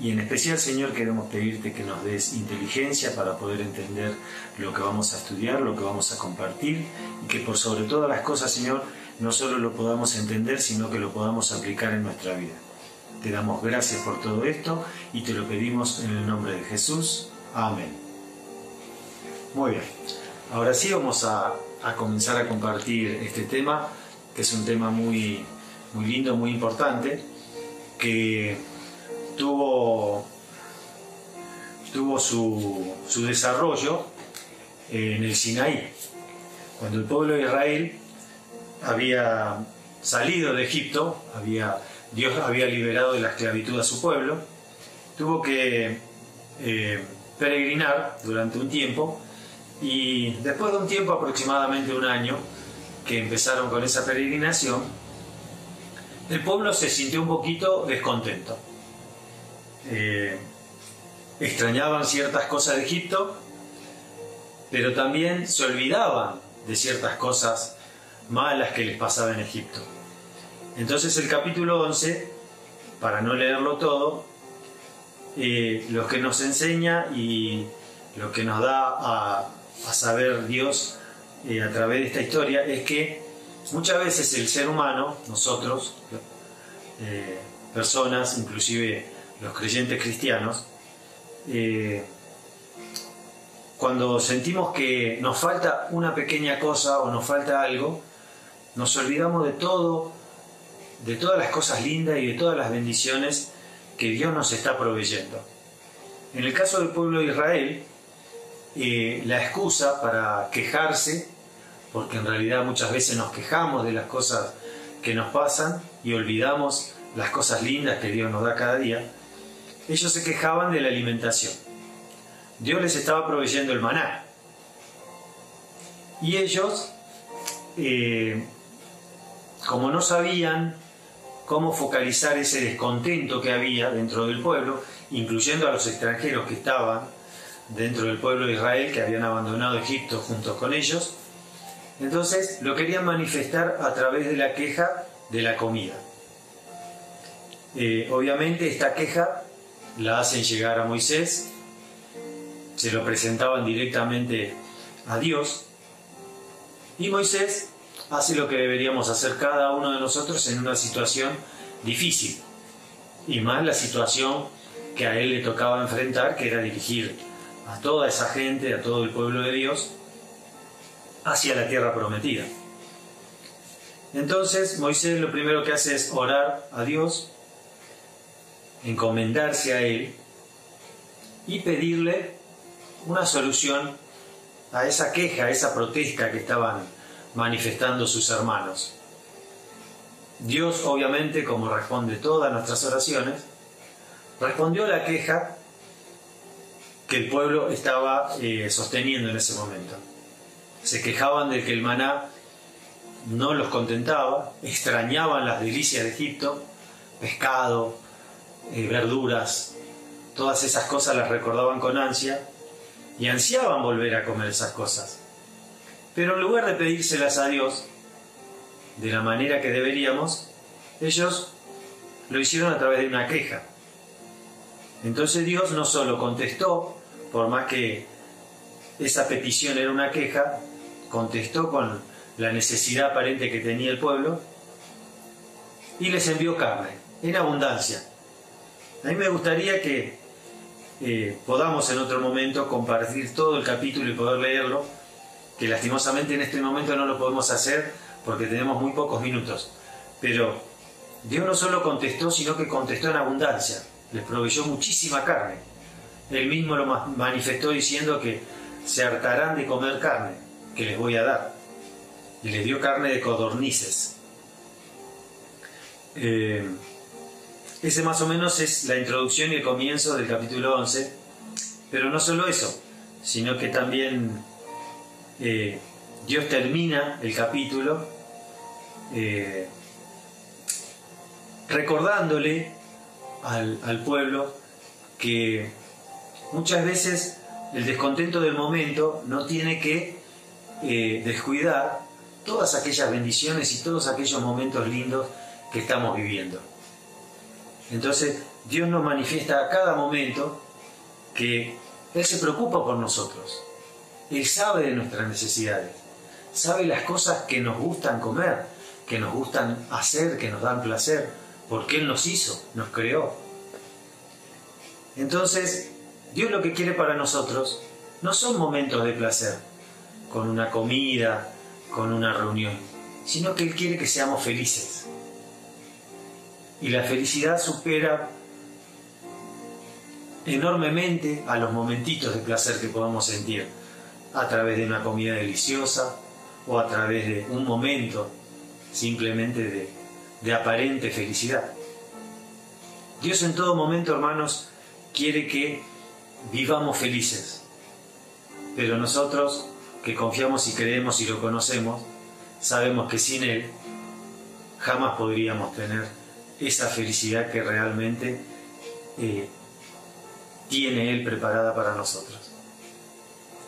Y en especial, Señor, queremos pedirte que nos des inteligencia para poder entender lo que vamos a estudiar, lo que vamos a compartir, y que por sobre todas las cosas, Señor, no solo lo podamos entender, sino que lo podamos aplicar en nuestra vida. Te damos gracias por todo esto y te lo pedimos en el nombre de Jesús. Amén. Muy bien. Ahora sí vamos a comenzar a compartir este tema, que es un tema muy, muy lindo, muy importante, que tuvo su desarrollo en el Sinaí, cuando el pueblo de Israel había salido de Egipto, Dios había liberado de la esclavitud a su pueblo, tuvo que peregrinar durante un tiempo, y después de un tiempo, aproximadamente un año, que empezaron con esa peregrinación, el pueblo se sintió un poquito descontento. Extrañaban ciertas cosas de Egipto, pero también se olvidaban de ciertas cosas malas que les pasaba en Egipto. Entonces el capítulo 11, para no leerlo todo, lo que nos enseña y lo que nos da a saber Dios a través de esta historia es que muchas veces el ser humano, nosotros, personas, inclusive los creyentes cristianos, cuando sentimos que nos falta una pequeña cosa o nos falta algo, nos olvidamos de todo, de todas las cosas lindas y de todas las bendiciones que Dios nos está proveyendo. En el caso del pueblo de Israel, la excusa para quejarse, porque en realidad muchas veces nos quejamos de las cosas que nos pasan y olvidamos las cosas lindas que Dios nos da cada día, ellos se quejaban de la alimentación. Dios les estaba proveyendo el maná. Y ellos, como no sabían cómo focalizar ese descontento que había dentro del pueblo, incluyendo a los extranjeros que estaban dentro del pueblo de Israel, que habían abandonado Egipto junto con ellos, entonces lo querían manifestar a través de la queja de la comida. Obviamente esta queja la hacen llegar a Moisés, se lo presentaban directamente a Dios, y Moisés hace lo que deberíamos hacer cada uno de nosotros en una situación difícil, y más la situación que a él le tocaba enfrentar, que era dirigir a toda esa gente, a todo el pueblo de Dios, hacia la tierra prometida. Entonces Moisés lo primero que hace es orar a Dios, encomendarse a Él y pedirle una solución a esa queja, a esa protesta que estaban manifestando sus hermanos. Dios, obviamente, como responde todas nuestras oraciones, respondió a la queja que el pueblo estaba sosteniendo en ese momento. Se quejaban de que el maná no los contentaba, extrañaban las delicias de Egipto, pescado, verduras, todas esas cosas las recordaban con ansia y ansiaban volver a comer esas cosas. Pero en lugar de pedírselas a Dios de la manera que deberíamos, ellos lo hicieron a través de una queja. Entonces Dios no solo contestó, por más que esa petición era una queja, contestó con la necesidad aparente que tenía el pueblo y les envió carne en abundancia. A mí me gustaría que podamos en otro momento compartir todo el capítulo y poder leerlo, que lastimosamente en este momento no lo podemos hacer porque tenemos muy pocos minutos. Pero Dios no solo contestó, sino que contestó en abundancia. Les proveyó muchísima carne. Él mismo lo manifestó diciendo que se hartarán de comer carne que les voy a dar. Y les dio carne de codornices. Ese más o menos es la introducción y el comienzo del capítulo 11. Pero no solo eso, sino que también Dios termina el capítulo recordándole al pueblo que muchas veces el descontento del momento no tiene que descuidar todas aquellas bendiciones y todos aquellos momentos lindos que estamos viviendo. Entonces Dios nos manifiesta a cada momento que Él se preocupa por nosotros. Él sabe de nuestras necesidades, sabe las cosas que nos gustan comer, que nos gustan hacer, que nos dan placer, porque Él nos hizo, nos creó. Entonces, Dios lo que quiere para nosotros no son momentos de placer, con una comida, con una reunión, sino que Él quiere que seamos felices. Y la felicidad supera enormemente a los momentitos de placer que podamos sentir a través de una comida deliciosa o a través de un momento simplemente de aparente felicidad. Dios en todo momento, hermanos, quiere que vivamos felices, pero nosotros que confiamos y creemos y lo conocemos, sabemos que sin Él jamás podríamos tener esa felicidad que realmente tiene Él preparada para nosotros.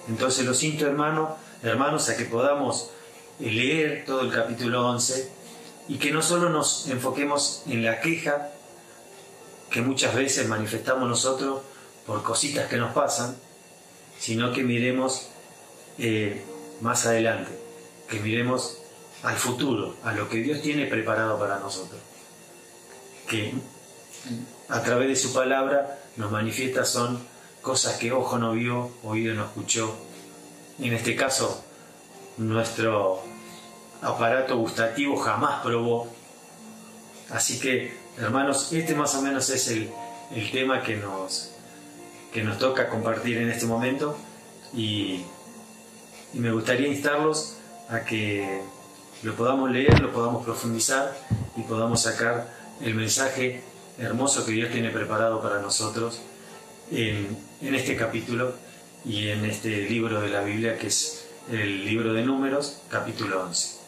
Entonces los insto, hermanos, a que podamos leer todo el capítulo 11 y que no solo nos enfoquemos en la queja que muchas veces manifestamos nosotros por cositas que nos pasan, sino que miremos más adelante, que miremos al futuro, a lo que Dios tiene preparado para nosotros, que a través de su palabra nos manifiesta son cosas que ojo no vio, oído no escuchó. En este caso, nuestro aparato gustativo jamás probó. Así que, hermanos, este más o menos es el tema que nos toca compartir en este momento, y me gustaría instarlos a que lo podamos leer, lo podamos profundizar y podamos sacar el mensaje hermoso que Dios tiene preparado para nosotros en este capítulo y en este libro de la Biblia, que es el libro de Números, capítulo 11.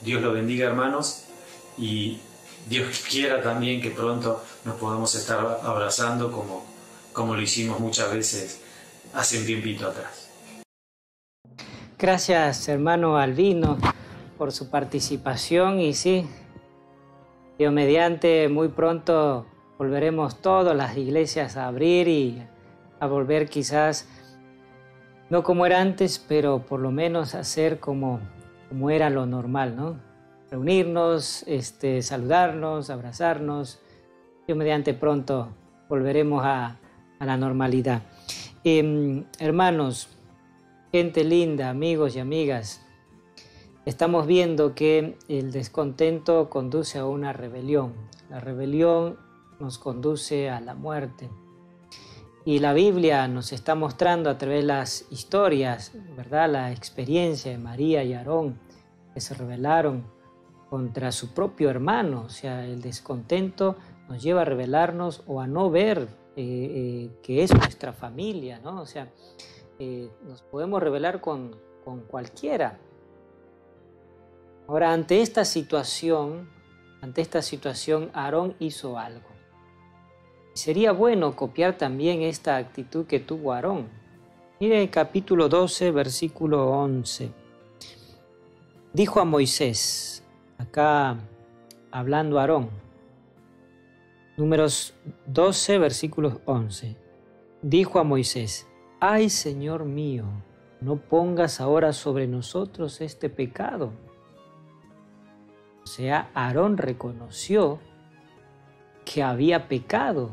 Dios lo bendiga, hermanos, y Dios quiera también que pronto nos podamos estar abrazando como lo hicimos muchas veces hace un tiempito atrás. Gracias, hermano Albino, por su participación, y sí, Dios mediante, muy pronto volveremos todas las iglesias a abrir y a volver quizás, no como era antes, pero por lo menos hacer como era lo normal, ¿no? Reunirnos, saludarnos, abrazarnos. Dios mediante pronto volveremos a la normalidad. Hermanos, gente linda, amigos y amigas, estamos viendo que el descontento conduce a una rebelión. La rebelión nos conduce a la muerte. Y la Biblia nos está mostrando a través de las historias, ¿verdad?, la experiencia de María y Aarón, que se rebelaron contra su propio hermano. O sea, el descontento nos lleva a rebelarnos o a no ver que es nuestra familia, ¿no? O sea, nos podemos rebelar con cualquiera. Ahora, ante esta situación, Aarón hizo algo. Sería bueno copiar también esta actitud que tuvo Aarón. Mire el capítulo 12, versículo 11. Dijo a Moisés, acá hablando Aarón, Números 12, versículo 11. Dijo a Moisés, «Ay, Señor mío, no pongas ahora sobre nosotros este pecado». O sea, Aarón reconoció que había pecado.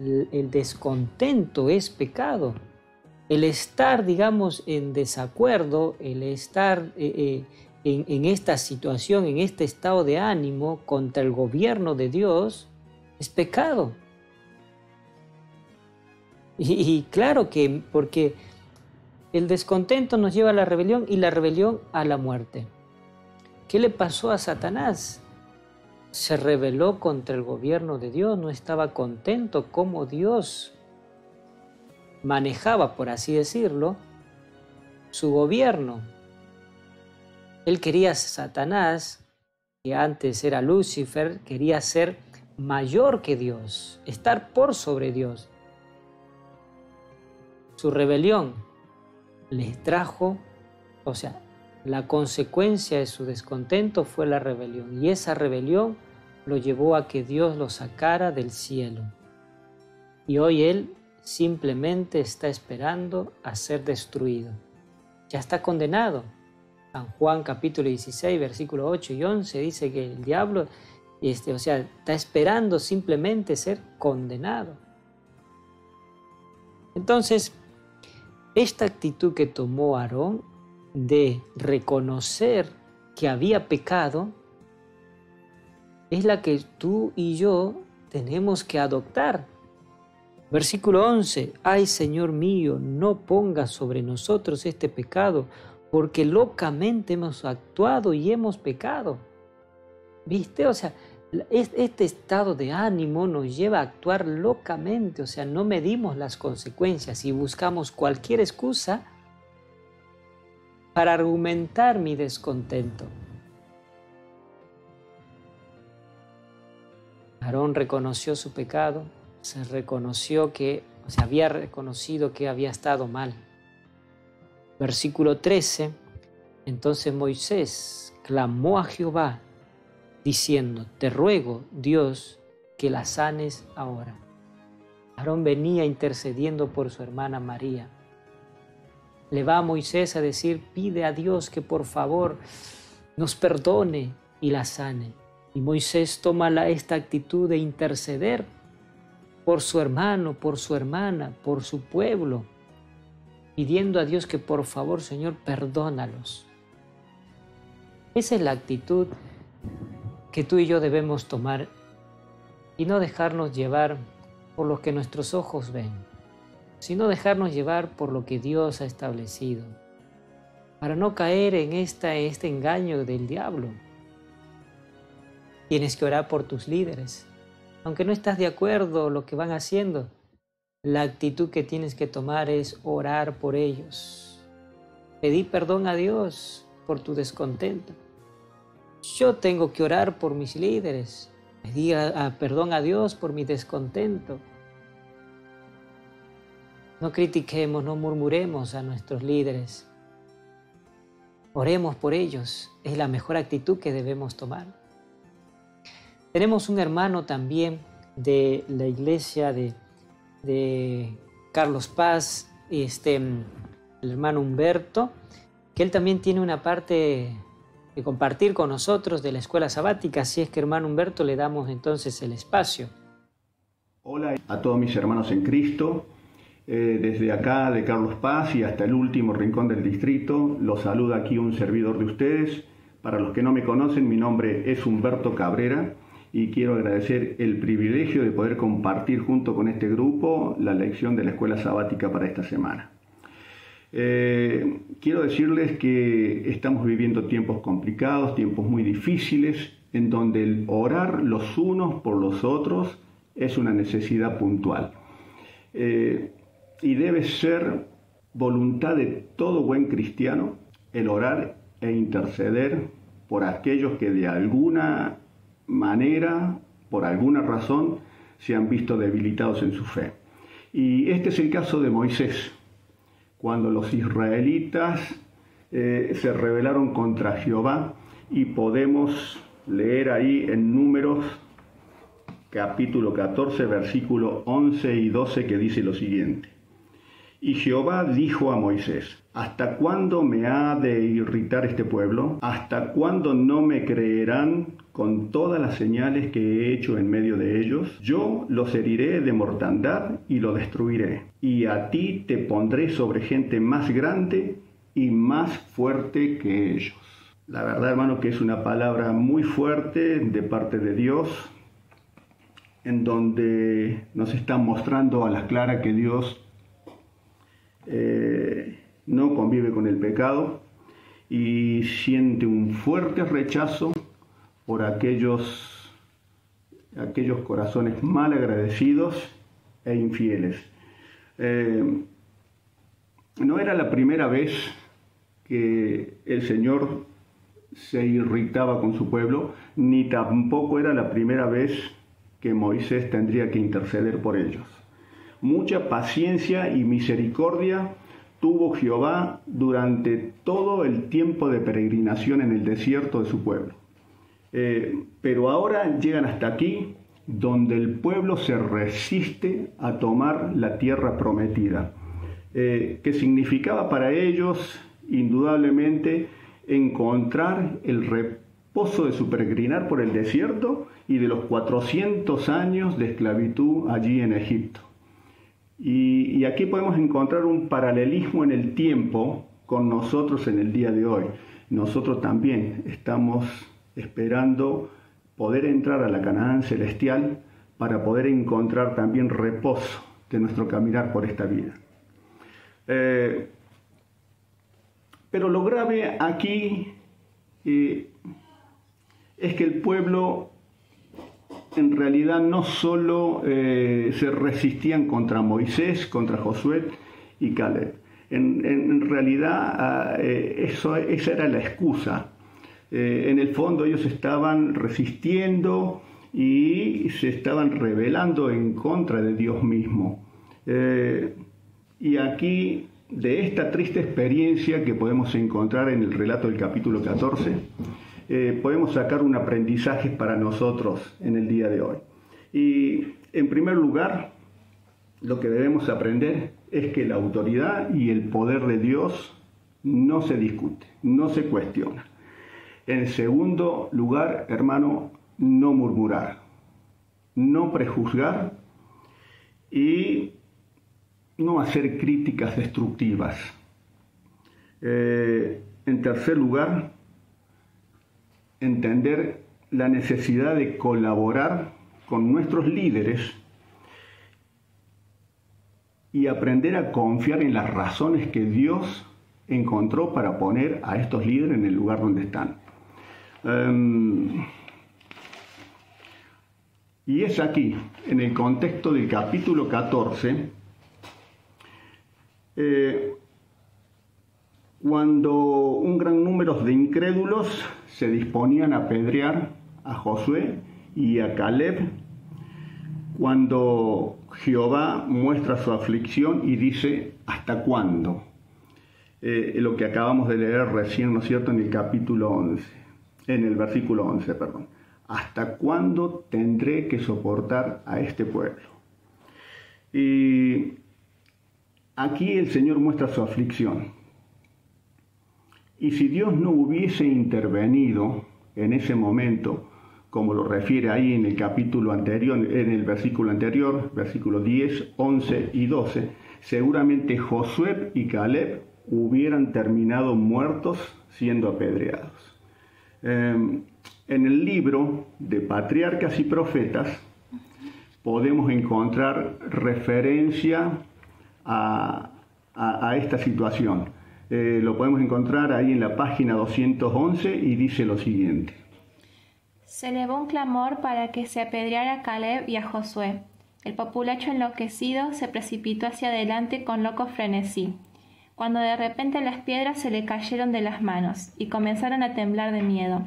El descontento es pecado. El estar, digamos, en desacuerdo, el estar en esta situación, en este estado de ánimo contra el gobierno de Dios, es pecado. Y claro que, porque el descontento nos lleva a la rebelión y la rebelión a la muerte. ¿Qué le pasó a Satanás? Se rebeló contra el gobierno de Dios, no estaba contento como Dios manejaba, por así decirlo, su gobierno. Él quería, Satanás, que antes era Lucifer, quería ser mayor que Dios, estar por sobre Dios. Su rebelión les trajo, o sea, la consecuencia de su descontento fue la rebelión, y esa rebelión lo llevó a que Dios lo sacara del cielo. Y hoy él simplemente está esperando a ser destruido. Ya está condenado. San Juan capítulo 16, versículos 8 y 11 dice que el diablo, está esperando simplemente ser condenado. Entonces, esta actitud que tomó Aarón de reconocer que había pecado es la que tú y yo tenemos que adoptar. Versículo 11, «Ay, Señor mío, no pongas sobre nosotros este pecado, porque locamente hemos actuado y hemos pecado». ¿Viste? O sea, este estado de ánimo nos lleva a actuar locamente, o sea, no medimos las consecuencias y buscamos cualquier excusa para argumentar mi descontento. Aarón reconoció su pecado, había reconocido que había estado mal. Versículo 13, entonces Moisés clamó a Jehová, diciendo, te ruego, Dios, que la sanes ahora. Aarón venía intercediendo por su hermana María. Le va a Moisés a decir, pide a Dios que por favor nos perdone y la sane. Y Moisés toma esta actitud de interceder por su hermano, por su hermana, por su pueblo, pidiendo a Dios que por favor, Señor, perdónalos. Esa es la actitud que tú y yo debemos tomar y no dejarnos llevar por lo que nuestros ojos ven, sino dejarnos llevar por lo que Dios ha establecido, para no caer en este engaño del diablo. Tienes que orar por tus líderes, aunque no estás de acuerdo con lo que van haciendo. La actitud que tienes que tomar es orar por ellos. Pedí perdón a Dios por tu descontento. Yo tengo que orar por mis líderes. Pedí perdón a Dios por mi descontento. No critiquemos, no murmuremos a nuestros líderes. Oremos por ellos. Es la mejor actitud que debemos tomar. Tenemos un hermano también de la iglesia de Carlos Paz, el hermano Humberto, que él también tiene una parte de compartir con nosotros de la escuela sabática. Así es que, hermano Humberto, le damos entonces el espacio. Hola a todos mis hermanos en Cristo, desde acá de Carlos Paz y hasta el último rincón del distrito, los saluda aquí un servidor de ustedes. Para los que no me conocen, mi nombre es Humberto Cabrera y quiero agradecer el privilegio de poder compartir junto con este grupo la lección de la escuela sabática para esta semana. Quiero decirles que estamos viviendo tiempos complicados, tiempos muy difíciles, en donde el orar los unos por los otros es una necesidad puntual. Y debe ser voluntad de todo buen cristiano el orar e interceder por aquellos que de alguna manera, por alguna razón, se han visto debilitados en su fe. Y este es el caso de Moisés. Cuando los israelitas se rebelaron contra Jehová, y podemos leer ahí en Números capítulo 14, versículo 11 y 12, que dice lo siguiente. Y Jehová dijo a Moisés, ¿hasta cuándo me ha de irritar este pueblo? ¿Hasta cuándo no me creerán con todas las señales que he hecho en medio de ellos? Yo los heriré de mortandad y lo destruiré. Y a ti te pondré sobre gente más grande y más fuerte que ellos. La verdad, hermano, que es una palabra muy fuerte de parte de Dios, en donde nos está mostrando a las claras que Dios no convive con el pecado y siente un fuerte rechazo por aquellos corazones mal agradecidos e infieles. No era la primera vez que el Señor se irritaba con su pueblo, ni tampoco era la primera vez que Moisés tendría que interceder por ellos. Mucha paciencia y misericordia tuvo Jehová durante todo el tiempo de peregrinación en el desierto de su pueblo. Pero ahora llegan hasta aquí, donde el pueblo se resiste a tomar la tierra prometida, que significaba para ellos, indudablemente, encontrar el reposo de su peregrinar por el desierto y de los 400 años de esclavitud allí en Egipto. Y aquí podemos encontrar un paralelismo en el tiempo con nosotros en el día de hoy. Nosotros también estamos esperando poder entrar a la Canaán celestial para poder encontrar también reposo de nuestro caminar por esta vida. Pero lo grave aquí es es que el pueblo en realidad no solo se resistían contra Moisés, contra Josué y Caleb. En realidad esa era la excusa. En el fondo ellos estaban resistiendo y se estaban rebelando en contra de Dios mismo. Y aquí, de esta triste experiencia que podemos encontrar en el relato del capítulo 14, podemos sacar un aprendizaje para nosotros en el día de hoy. Y en primer lugar, lo que debemos aprender es que la autoridad y el poder de Dios no se discute, no se cuestiona. En segundo lugar, hermano, no murmurar, no prejuzgar y no hacer críticas destructivas. En tercer lugar, entender la necesidad de colaborar con nuestros líderes y aprender a confiar en las razones que Dios encontró para poner a estos líderes en el lugar donde están. Y es aquí, en el contexto del capítulo 14, cuando un gran número de incrédulos se disponían a apedrear a Josué y a Caleb, cuando Jehová muestra su aflicción y dice, ¿hasta cuándo? Lo que acabamos de leer recién, ¿no es cierto?, en el capítulo 11, en el versículo 11, perdón. ¿Hasta cuándo tendré que soportar a este pueblo? Y aquí el Señor muestra su aflicción. Y si Dios no hubiese intervenido en ese momento, como lo refiere ahí en el capítulo anterior, en el versículo anterior, versículos 10, 11 y 12, seguramente Josué y Caleb hubieran terminado muertos siendo apedreados. En el libro de Patriarcas y Profetas podemos encontrar referencia a esta situación. Lo podemos encontrar ahí en la página 211 y dice lo siguiente. Se elevó un clamor para que se apedreara a Caleb y a Josué. El populacho enloquecido se precipitó hacia adelante con loco frenesí, cuando de repente las piedras se le cayeron de las manos y comenzaron a temblar de miedo.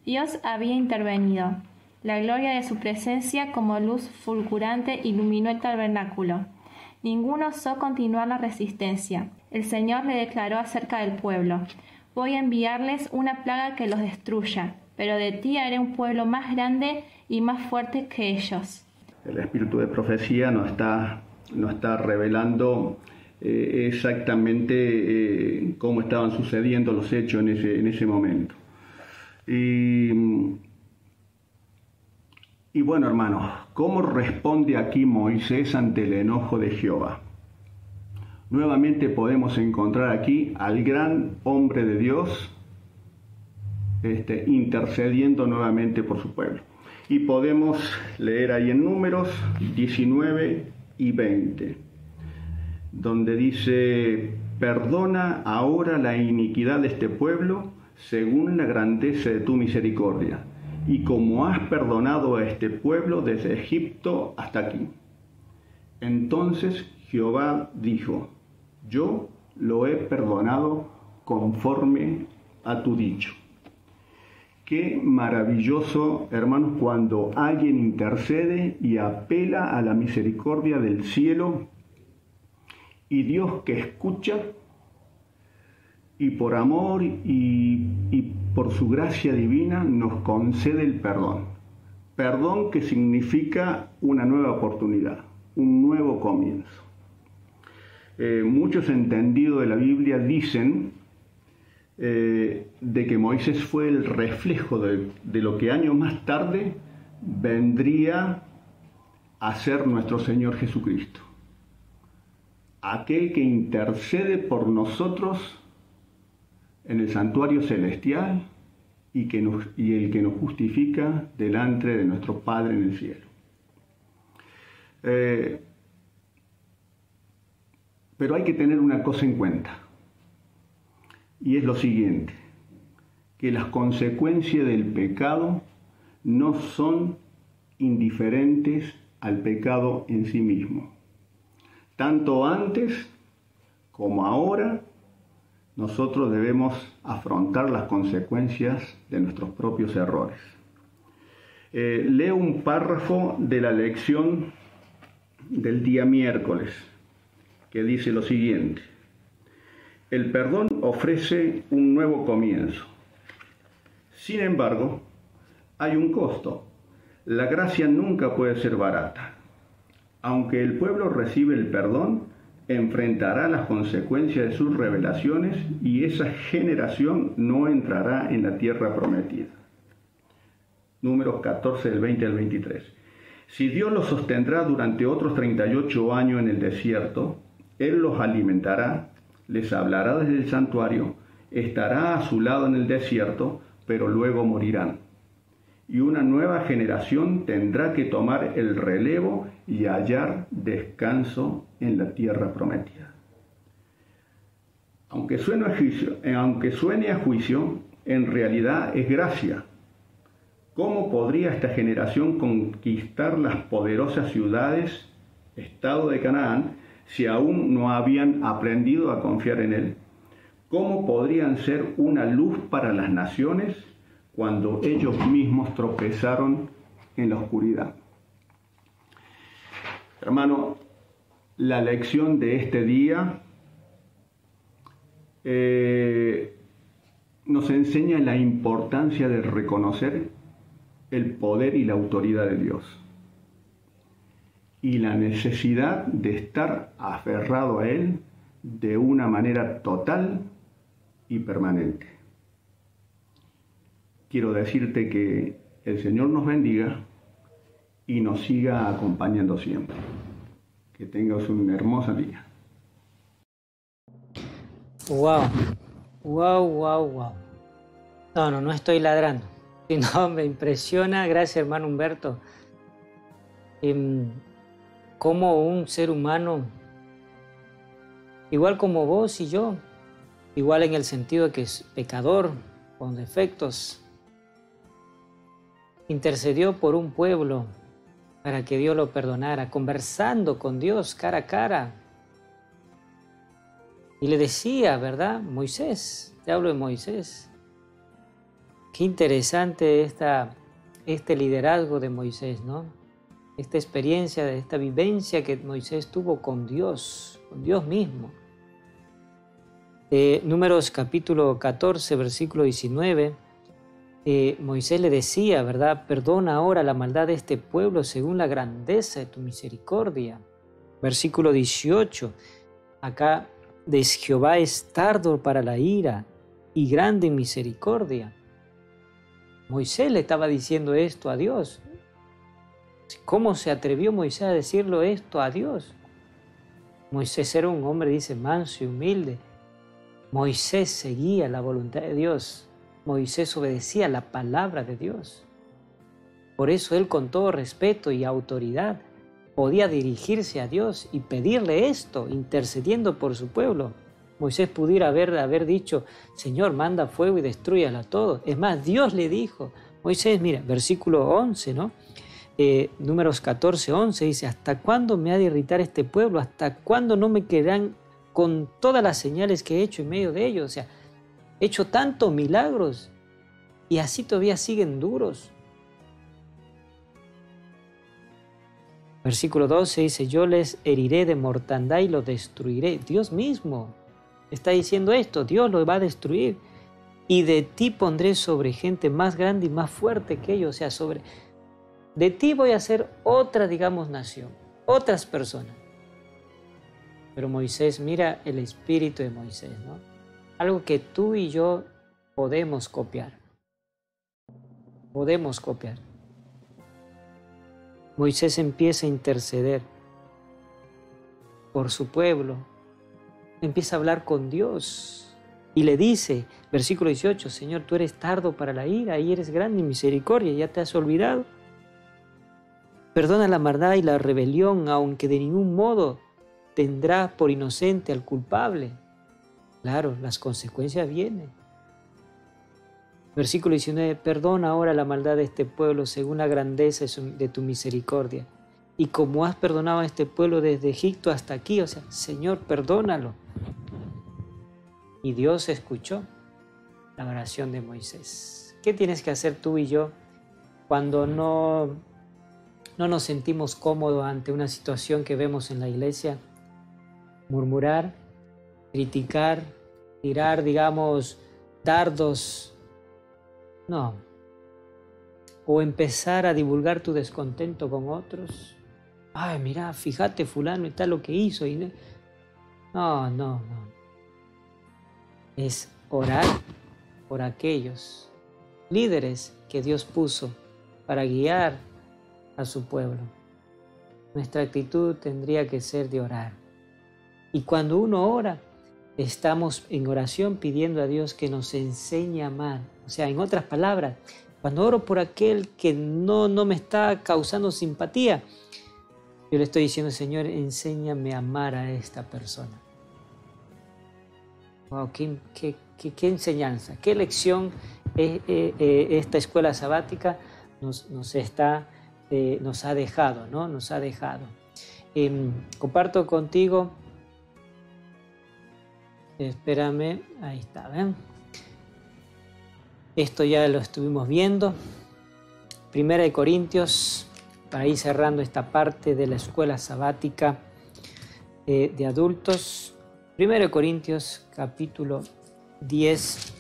Dios había intervenido. La gloria de su presencia como luz fulgurante iluminó el tabernáculo. Ninguno osó continuar la resistencia. El Señor le declaró acerca del pueblo: voy a enviarles una plaga que los destruya, pero de ti haré un pueblo más grande y más fuerte que ellos. El espíritu de profecía nos está revelando exactamente cómo estaban sucediendo los hechos en ese momento. Y bueno, hermanos, ¿cómo responde aquí Moisés ante el enojo de Jehová? Nuevamente podemos encontrar aquí al gran hombre de Dios intercediendo nuevamente por su pueblo. Y podemos leer ahí en Números 19 y 20, donde dice: perdona ahora la iniquidad de este pueblo según la grandeza de tu misericordia, y como has perdonado a este pueblo desde Egipto hasta aquí. Entonces Jehová dijo: yo lo he perdonado conforme a tu dicho. Qué maravilloso, hermanos, cuando alguien intercede y apela a la misericordia del cielo, y Dios que escucha y por amor y por su gracia divina nos concede el perdón. Perdón que significa una nueva oportunidad, un nuevo comienzo. Muchos entendidos de la Biblia dicen de que Moisés fue el reflejo de lo que años más tarde vendría a ser nuestro Señor Jesucristo. Aquel que intercede por nosotros en el santuario celestial y el que nos justifica delante de nuestro Padre en el cielo. Pero hay que tener una cosa en cuenta, y es lo siguiente: que las consecuencias del pecado no son indiferentes al pecado en sí mismo. Tanto antes como ahora, nosotros debemos afrontar las consecuencias de nuestros propios errores. Leo un párrafo de la lección del día miércoles, que dice lo siguiente: el perdón ofrece un nuevo comienzo. Sin embargo, hay un costo. La gracia nunca puede ser barata. Aunque el pueblo recibe el perdón, enfrentará las consecuencias de sus rebelaciones y esa generación no entrará en la tierra prometida. Números 14, del 20 al 23. Si Dios los sostendrá durante otros 38 años en el desierto, Él los alimentará, les hablará desde el santuario, estará a su lado en el desierto, pero luego morirán. Y una nueva generación tendrá que tomar el relevo y hallar descanso en la tierra prometida. Aunque suene a juicio, en realidad es gracia. ¿Cómo podría esta generación conquistar las poderosas ciudades, estado de Canaán, si aún no habían aprendido a confiar en Él? ¿Cómo podrían ser una luz para las naciones cuando ellos mismos tropezaron en la oscuridad? Hermano, la lección de este día nos enseña la importancia de reconocer el poder y la autoridad de Dios y la necesidad de estar aferrado a Él de una manera total y permanente. Quiero decirte que el Señor nos bendiga y nos siga acompañando siempre. Que tengas un hermoso día. Wow. No estoy ladrando. No, me impresiona, gracias hermano Humberto, cómo un ser humano, igual como vos y yo, igual en el sentido de que es pecador, con defectos, intercedió por un pueblo para que Dios lo perdonara, conversando con Dios cara a cara. Y le decía, ¿verdad? Moisés, te hablo de Moisés. Qué interesante este liderazgo de Moisés, ¿no? Esta experiencia, esta vivencia que Moisés tuvo con Dios mismo. Números capítulo 14, versículo 19, Moisés le decía, ¿verdad? Perdona ahora la maldad de este pueblo según la grandeza de tu misericordia. Versículo 18, acá, Jehová es tardo para la ira y grande en misericordia. Moisés le estaba diciendo esto a Dios. ¿Cómo se atrevió Moisés a decirlo esto a Dios? Moisés era un hombre, dice, manso y humilde. Moisés seguía la voluntad de Dios. Moisés obedecía la palabra de Dios. Por eso él, con todo respeto y autoridad, podía dirigirse a Dios y pedirle esto, intercediendo por su pueblo. Moisés pudiera haber dicho, Señor, manda fuego y destrúyala todo. Es más, Dios le dijo, Moisés, mira, versículo 11, ¿no? Números 14, 11, dice, ¿hasta cuándo me ha de irritar este pueblo? ¿Hasta cuándo no me quedarán con todas las señales que he hecho en medio de ellos? O sea, he hecho tantos milagros y así todavía siguen duros. Versículo 12 dice, yo les heriré de mortandad y los destruiré. Dios mismo está diciendo esto, Dios lo va a destruir. Y de ti pondré sobre gente más grande y más fuerte que ellos. O sea, de ti voy a hacer otra, digamos, nación, otras personas. Pero Moisés, mira el espíritu de Moisés, ¿no? Algo que tú y yo podemos copiar. Podemos copiar. Moisés empieza a interceder por su pueblo. Empieza a hablar con Dios y le dice, versículo 18, Señor, tú eres tardo para la ira y eres grande en misericordia, ¿ya te has olvidado? Perdona la maldad y la rebelión, aunque de ningún modo tendrá por inocente al culpable. Claro, las consecuencias vienen. Versículo 19, perdona ahora la maldad de este pueblo según la grandeza de tu misericordia. Y como has perdonado a este pueblo desde Egipto hasta aquí, o sea, Señor, perdónalo. Y Dios escuchó la oración de Moisés. ¿Qué tienes que hacer tú y yo cuando no nos sentimos cómodos ante una situación que vemos en la iglesia? Murmurar, criticar, tirar, digamos, dardos. No. O empezar a divulgar tu descontento con otros. Ay, mira, fíjate fulano y tal lo que hizo. No. Es orar por aquellos líderes que Dios puso para guiar a su pueblo. Nuestra actitud tendría que ser de orar. Y cuando uno ora, estamos en oración pidiendo a Dios que nos enseñe a amar. O sea, en otras palabras, cuando oro por aquel que no me está causando simpatía, yo le estoy diciendo, Señor, enséñame a amar a esta persona. Wow, qué enseñanza, qué lección esta escuela sabática nos ha dejado, ¿no? Nos ha dejado. Comparto contigo, espérame, ahí está, ¿ven? Esto ya lo estuvimos viendo. 1 Corintios, para ir cerrando esta parte de la escuela sabática de adultos. 1 Corintios capítulo 10.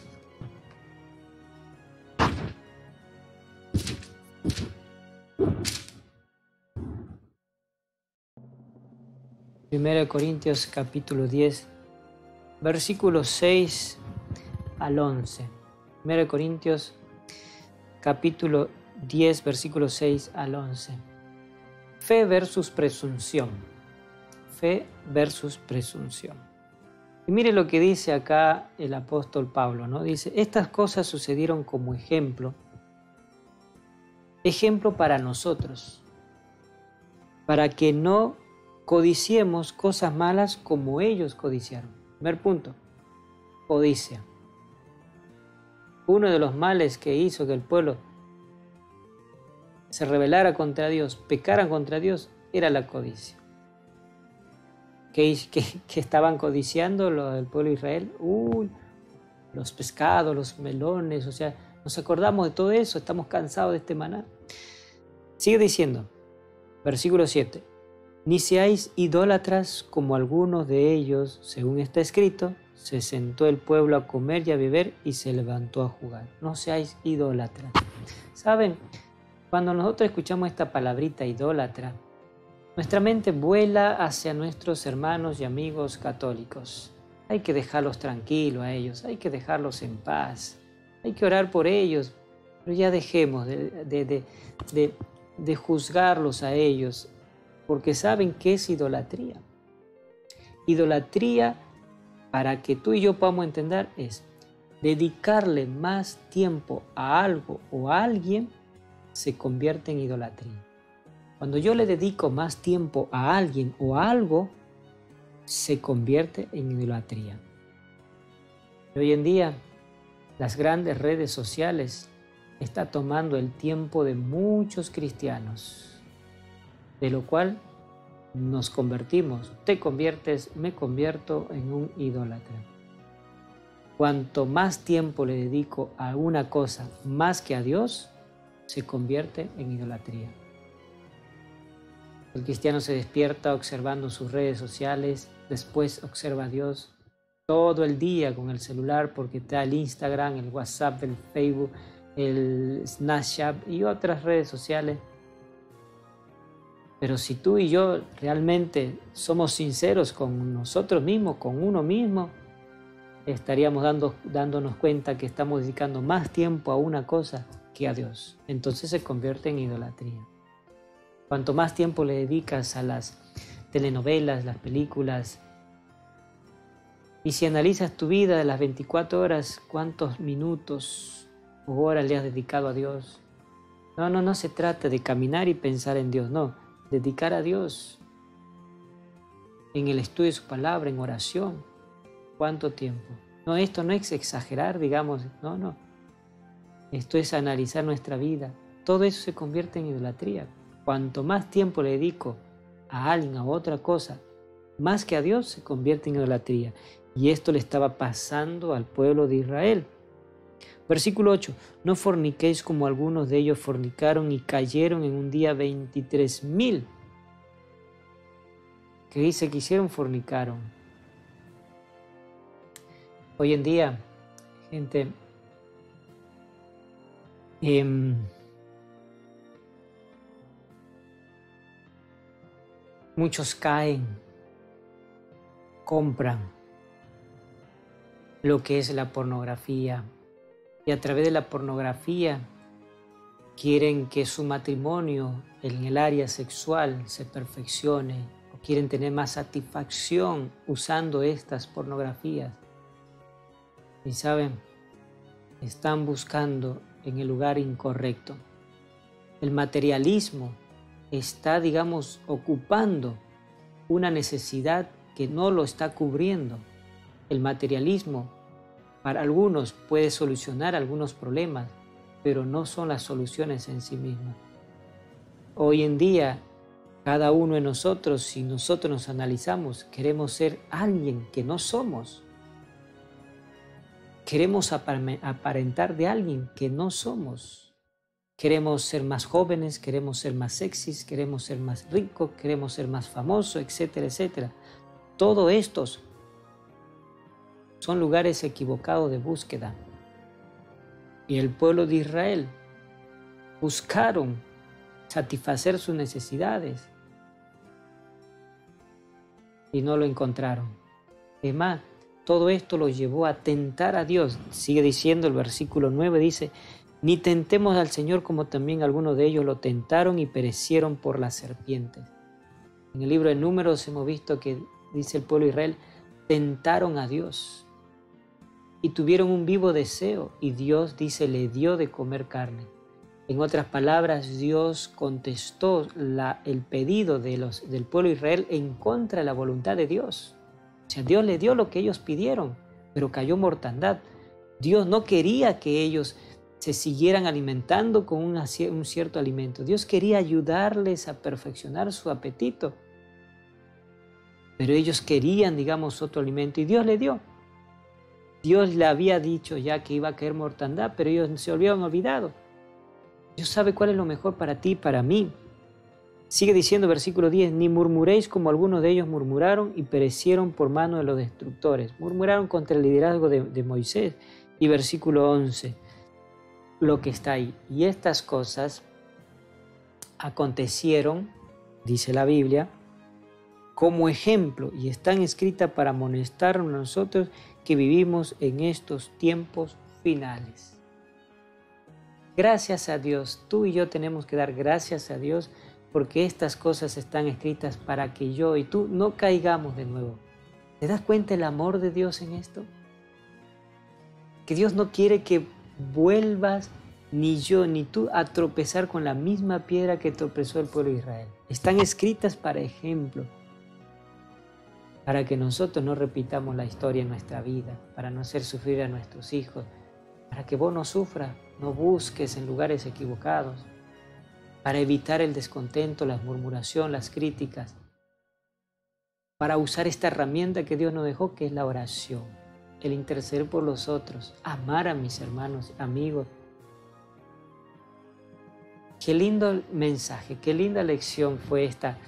Primero Corintios capítulo 10, versículos 6 al 11. 1 Corintios capítulo 10, versículos 6 al 11. Fe versus presunción. Fe versus presunción. Y mire lo que dice acá el apóstol Pablo, ¿no? Dice, estas cosas sucedieron como ejemplo para nosotros, para que no codiciemos cosas malas como ellos codiciaron. Primer punto, codicia. Uno de los males que hizo que el pueblo se rebelara contra Dios, pecaran contra Dios, era la codicia. ¿Qué estaban codiciando el pueblo de Israel? Los pescados, los melones, o sea, nos acordamos de todo eso, estamos cansados de este maná. Sigue diciendo, versículo 7, ni seáis idólatras como algunos de ellos, según está escrito, se sentó el pueblo a comer y a beber y se levantó a jugar. No seáis idólatras. ¿Saben? Cuando nosotros escuchamos esta palabrita idólatra, nuestra mente vuela hacia nuestros hermanos y amigos católicos. Hay que dejarlos tranquilos a ellos, hay que dejarlos en paz, hay que orar por ellos, pero ya dejemos de juzgarlos a ellos, porque saben que es idolatría. Idolatría, para que tú y yo podamos entender, es dedicarle más tiempo a algo o a alguien, se convierte en idolatría. Cuando yo le dedico más tiempo a alguien o a algo, se convierte en idolatría. Hoy en día, las grandes redes sociales están tomando el tiempo de muchos cristianos, de lo cual nos convertimos. Te conviertes, me convierto en un idólatra. Cuanto más tiempo le dedico a una cosa más que a Dios, se convierte en idolatría. El cristiano se despierta observando sus redes sociales, después observa a Dios todo el día con el celular porque está el Instagram, el WhatsApp, el Facebook, el Snapchat y otras redes sociales. Pero si tú y yo realmente somos sinceros con nosotros mismos, con uno mismo, estaríamos dándonos cuenta que estamos dedicando más tiempo a una cosa que a Dios. Entonces se convierte en idolatría. Cuanto más tiempo le dedicas a las telenovelas, las películas, y si analizas tu vida de las 24 horas, ¿cuántos minutos o horas le has dedicado a Dios? No se trata de caminar y pensar en Dios, no. Dedicar a Dios en el estudio de su palabra, en oración. ¿Cuánto tiempo? No, esto no es exagerar, digamos, no. Esto es analizar nuestra vida. Todo eso se convierte en idolatría. Cuanto más tiempo le dedico a alguien, a otra cosa, más que a Dios, se convierte en idolatría. Y esto le estaba pasando al pueblo de Israel. Versículo 8. No forniquéis como algunos de ellos fornicaron y cayeron en un día 23,000. Que dice que hicieron, fornicaron. Hoy en día, gente, muchos caen, compran lo que es la pornografía, y a través de la pornografía quieren que su matrimonio en el área sexual se perfeccione, o quieren tener más satisfacción usando estas pornografías. Y saben, están buscando en el lugar incorrecto. El materialismo está, digamos, ocupando una necesidad que no lo está cubriendo. El materialismo para algunos puede solucionar algunos problemas, pero no son las soluciones en sí mismas. Hoy en día, cada uno de nosotros, si nosotros nos analizamos, queremos ser alguien que no somos. Queremos aparentar de alguien que no somos. Queremos ser más jóvenes, queremos ser más sexys, queremos ser más ricos, queremos ser más famosos, etcétera, etcétera. Todos estos son lugares equivocados de búsqueda. Y el pueblo de Israel buscaron satisfacer sus necesidades y no lo encontraron. Además, todo esto los llevó a tentar a Dios. Sigue diciendo el versículo 9, dice: ni tentemos al Señor como también algunos de ellos lo tentaron y perecieron por las serpientes. En el libro de Números hemos visto que dice el pueblo de Israel, tentaron a Dios y tuvieron un vivo deseo, y Dios, dice, le dio de comer carne. En otras palabras, Dios contestó el pedido del pueblo de Israel en contra de la voluntad de Dios. O sea, Dios le dio lo que ellos pidieron, pero cayó mortandad. Dios no quería que ellos se siguieran alimentando con un cierto alimento. Dios quería ayudarles a perfeccionar su apetito, pero ellos querían, digamos, otro alimento, y Dios le dio. Dios le había dicho ya que iba a caer mortandad, pero ellos se habían olvidado. Dios sabe cuál es lo mejor para ti y para mí. Sigue diciendo versículo 10, ni murmuréis como algunos de ellos murmuraron y perecieron por mano de los destructores. Murmuraron contra el liderazgo de Moisés. Y versículo 11, lo que está ahí. Y estas cosas acontecieron, dice la Biblia, como ejemplo, y están escritas para amonestarnos a nosotros que vivimos en estos tiempos finales. Gracias a Dios, tú y yo tenemos que dar gracias a Dios porque estas cosas están escritas para que yo y tú no caigamos de nuevo. ¿Te das cuenta el amor de Dios en esto? Que Dios no quiere que vuelvas ni yo ni tú a tropezar con la misma piedra que tropezó el pueblo de Israel. Están escritas para ejemplo, para que nosotros no repitamos la historia en nuestra vida, para no hacer sufrir a nuestros hijos, para que vos no sufras, no busques en lugares equivocados, para evitar el descontento, la murmuración, las críticas, para usar esta herramienta que Dios nos dejó, que es la oración, el interceder por los otros, amar a mis hermanos, amigos. Qué lindo mensaje, qué linda lección fue esta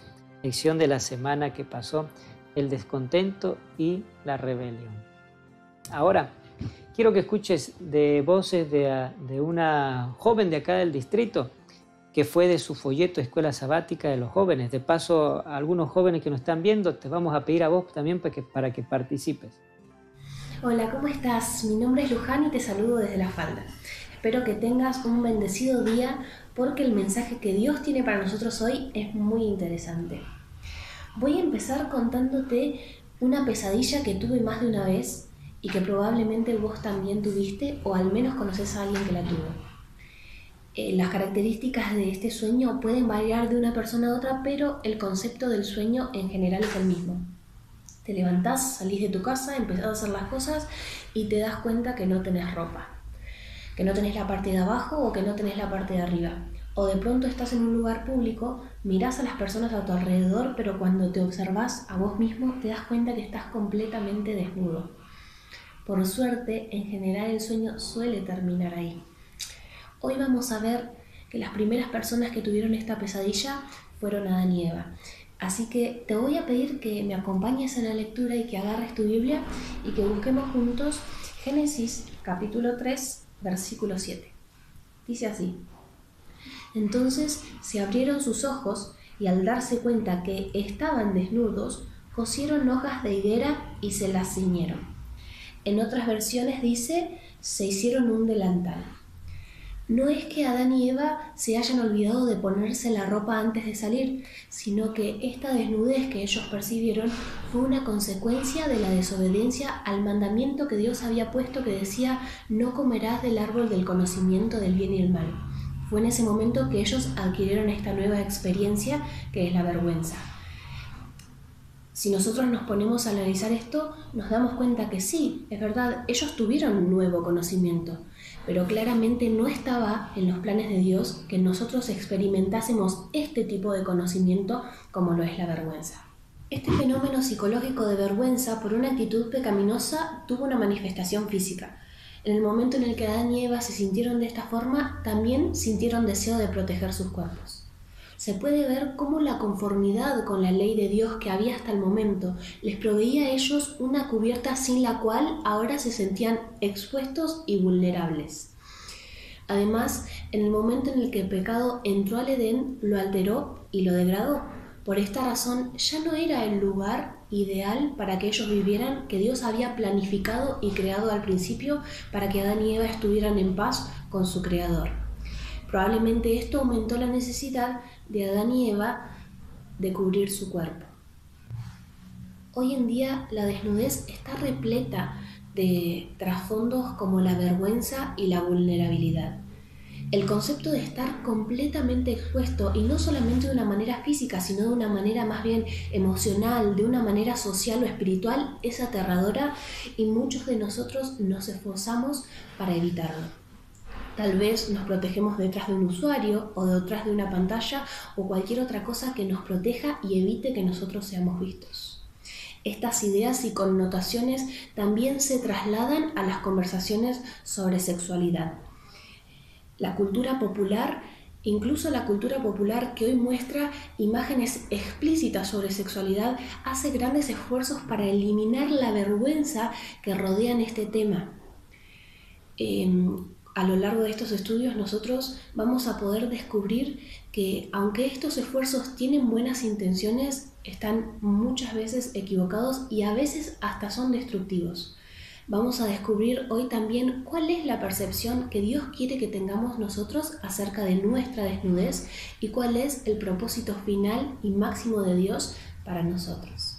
lección de la semana que pasó, el descontento y la rebelión. Ahora, quiero que escuches de voces de una joven de acá del distrito, que fue de su folleto Escuela Sabática de los Jóvenes. De paso, a algunos jóvenes que nos están viendo, te vamos a pedir a vos también para que participes. Hola, ¿cómo estás? Mi nombre es Luján y te saludo desde La Falda. Espero que tengas un bendecido día porque el mensaje que Dios tiene para nosotros hoy es muy interesante. Voy a empezar contándote una pesadilla que tuve más de una vez y que probablemente vos también tuviste o al menos conoces a alguien que la tuvo. Las características de este sueño pueden variar de una persona a otra, pero el concepto del sueño en general es el mismo. Te levantás, salís de tu casa, empezás a hacer las cosas y te das cuenta que no tenés ropa. que no tenés la parte de abajo o que no tenés la parte de arriba. O de pronto estás en un lugar público, mirás a las personas a tu alrededor, pero cuando te observás a vos mismo te das cuenta que estás completamente desnudo. Por suerte, en general el sueño suele terminar ahí. Hoy vamos a ver que las primeras personas que tuvieron esta pesadilla fueron Adán y Eva. Así que te voy a pedir que me acompañes en la lectura y que agarres tu Biblia y que busquemos juntos Génesis capítulo 3, versículo 7. Dice así: Entonces se abrieron sus ojos y al darse cuenta que estaban desnudos, cosieron hojas de higuera y se las ciñeron. En otras versiones dice, se hicieron un delantal. No es que Adán y Eva se hayan olvidado de ponerse la ropa antes de salir, sino que esta desnudez que ellos percibieron fue una consecuencia de la desobediencia al mandamiento que Dios había puesto que decía, no comerás del árbol del conocimiento del bien y el mal. Fue en ese momento que ellos adquirieron esta nueva experiencia que es la vergüenza. Si nosotros nos ponemos a analizar esto, nos damos cuenta que sí, es verdad, ellos tuvieron un nuevo conocimiento, pero claramente no estaba en los planes de Dios que nosotros experimentásemos este tipo de conocimiento como lo es la vergüenza. Este fenómeno psicológico de vergüenza por una actitud pecaminosa tuvo una manifestación física. En el momento en el que Adán y Eva se sintieron de esta forma, también sintieron deseo de proteger sus cuerpos. Se puede ver cómo la conformidad con la ley de Dios que había hasta el momento les proveía a ellos una cubierta sin la cual ahora se sentían expuestos y vulnerables. Además, en el momento en el que el pecado entró al Edén, lo alteró y lo degradó. Por esta razón, ya no era el lugar ideal para que ellos vivieran que Dios había planificado y creado al principio para que Adán y Eva estuvieran en paz con su Creador. Probablemente esto aumentó la necesidad de Adán y Eva de cubrir su cuerpo. Hoy en día la desnudez está repleta de trasfondos como la vergüenza y la vulnerabilidad. El concepto de estar completamente expuesto, y no solamente de una manera física, sino de una manera más bien emocional, de una manera social o espiritual, es aterradora y muchos de nosotros nos esforzamos para evitarlo. Tal vez nos protegemos detrás de un usuario o detrás de una pantalla o cualquier otra cosa que nos proteja y evite que nosotros seamos vistos. Estas ideas y connotaciones también se trasladan a las conversaciones sobre sexualidad. La cultura popular, incluso la cultura popular que hoy muestra imágenes explícitas sobre sexualidad, hace grandes esfuerzos para eliminar la vergüenza que rodean este tema. A lo largo de estos estudios nosotros vamos a poder descubrir que aunque estos esfuerzos tienen buenas intenciones, están muchas veces equivocados y a veces hasta son destructivos. Vamos a descubrir hoy también cuál es la percepción que Dios quiere que tengamos nosotros acerca de nuestra desnudez y cuál es el propósito final y máximo de Dios para nosotros.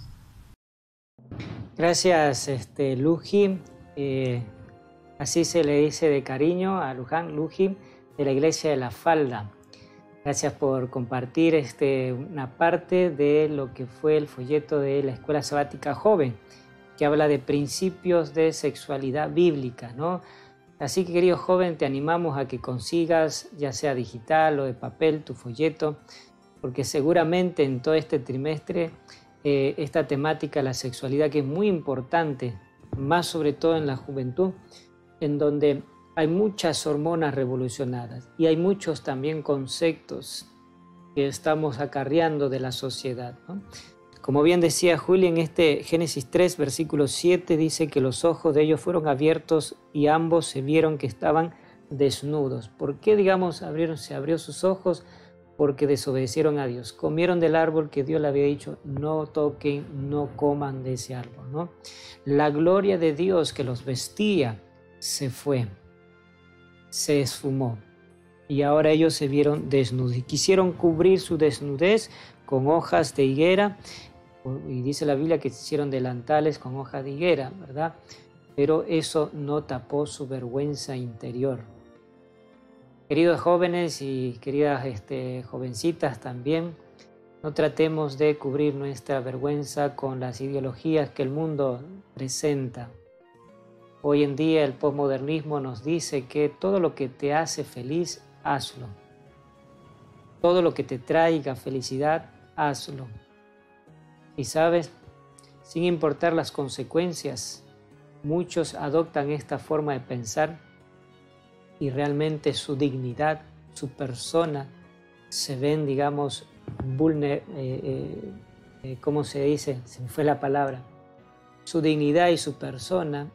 Gracias, Luji. Así se le dice de cariño a Luján, Luji, de la Iglesia de la Falda. Gracias por compartir una parte de lo que fue el folleto de la Escuela Sabática Joven, que habla de principios de sexualidad bíblica, ¿no? Así que, querido joven, te animamos a que consigas, ya sea digital o de papel, tu folleto, porque seguramente en todo este trimestre esta temática, la sexualidad, que es muy importante, más sobre todo en la juventud, en donde hay muchas hormonas revolucionadas y hay muchos también conceptos que estamos acarreando de la sociedad, ¿no? Como bien decía Juli, en Génesis 3, versículo 7, dice que los ojos de ellos fueron abiertos y ambos se vieron que estaban desnudos. ¿Por qué, se abrió sus ojos? Porque desobedecieron a Dios. Comieron del árbol que Dios le había dicho, no toquen, no coman de ese árbol, ¿no? La gloria de Dios que los vestía se fue, se esfumó, y ahora ellos se vieron desnudos y quisieron cubrir su desnudez con hojas de higuera, y dice la Biblia que se hicieron delantales con hojas de higuera, ¿verdad? Pero eso no tapó su vergüenza interior. Queridos jóvenes y queridas jovencitas también, no tratemos de cubrir nuestra vergüenza con las ideologías que el mundo presenta. Hoy en día el posmodernismo nos dice que todo lo que te hace feliz, hazlo. Todo lo que te traiga felicidad, hazlo. Y sabes, sin importar las consecuencias, muchos adoptan esta forma de pensar y realmente su dignidad, su persona, se ven, digamos, ¿cómo se dice? Se me fue la palabra. Su dignidad y su persona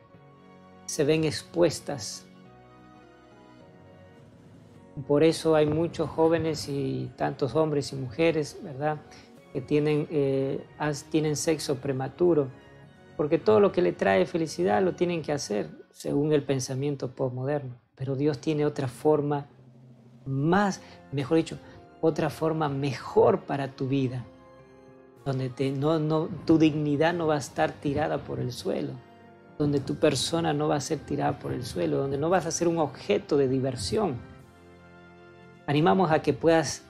se ven expuestas. Por eso hay muchos jóvenes y tantos hombres y mujeres, ¿verdad?, que tienen sexo prematuro, porque todo lo que le trae felicidad lo tienen que hacer según el pensamiento postmoderno. Pero Dios tiene otra forma otra forma mejor para tu vida, donde tu dignidad no va a estar tirada por el suelo, donde tu persona no va a ser tirada por el suelo, donde no vas a ser un objeto de diversión. Animamos a que puedas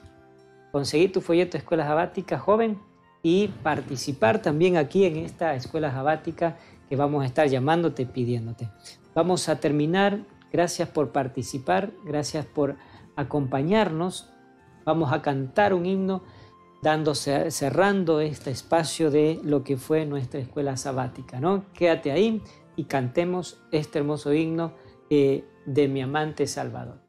conseguir tu folleto Escuela Sabática, joven, y participar también aquí en esta Escuela Sabática que vamos a estar llamándote y pidiéndote. Vamos a terminar. Gracias por participar, gracias por acompañarnos. Vamos a cantar un himno cerrando este espacio de lo que fue nuestra Escuela Sabática, ¿no? Quédate ahí y cantemos este hermoso himno de Mi Amante Salvador.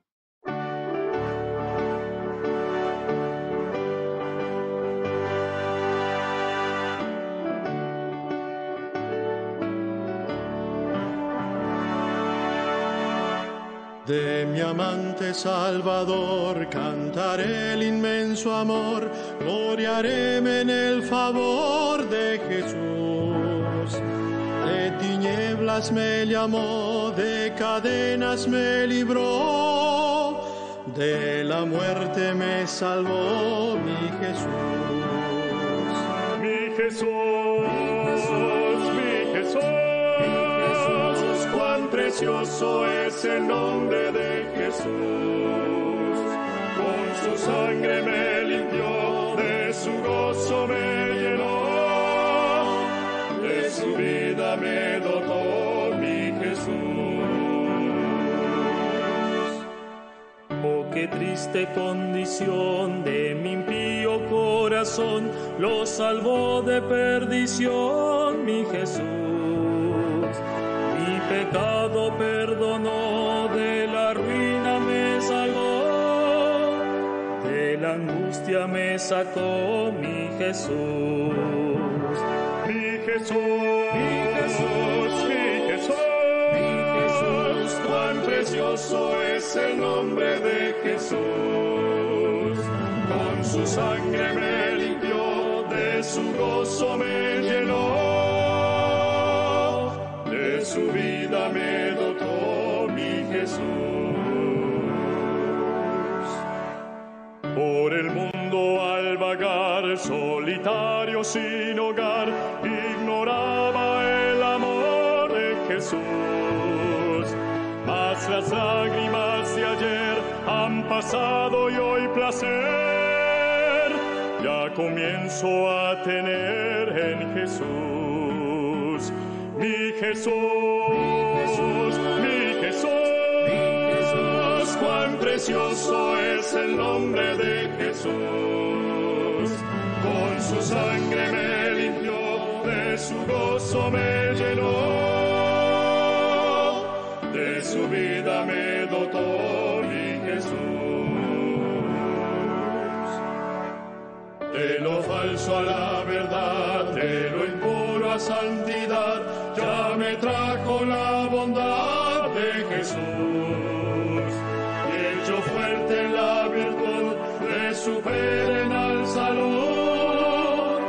De mi amante Salvador cantaré el inmenso amor, gloriaréme en el favor de Jesús. De tinieblas me llamó, de cadenas me libró, de la muerte me salvó mi Jesús. Mi Jesús, mi Jesús. Cuán precioso es el nombre de Jesús. Con su sangre me limpió, de su gozo me llenó, de su vida me dotó mi Jesús. Oh, qué triste condición de mi impío corazón, lo salvó de perdición mi Jesús. Pecado perdonó, de la ruina me salvó, de la angustia me sacó mi Jesús. Mi Jesús, mi Jesús, mi Jesús, mi Jesús, cuán precioso es el nombre de Jesús. Con su sangre me limpió, de su gozo me llenó, su vida me dotó mi Jesús. Por el mundo al vagar, solitario sin hogar, ignoraba el amor de Jesús. Mas las lágrimas de ayer han pasado y hoy placer ya comienzo a tener en Jesús. Mi Jesús, mi Jesús, mi Jesús, cuán precioso es el nombre de Jesús. Con su sangre me limpió, de su gozo me llenó, de su vida me dotó mi Jesús. De lo falso a la verdad, de lo impuro a santidad, ya me trajo la bondad de Jesús. Y hecho fuerte en la virtud de su perenal salud,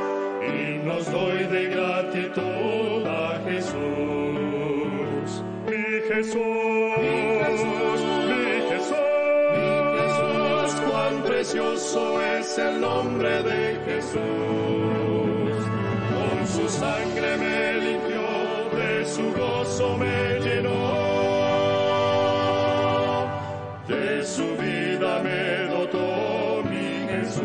y nos doy de gratitud a Jesús. Mi Jesús, mi Jesús, mi Jesús, mi Jesús, cuán precioso es el nombre de Jesús. Con su sangre me limpió, de su gozo me llenó, de su vida me dotó mi Jesús.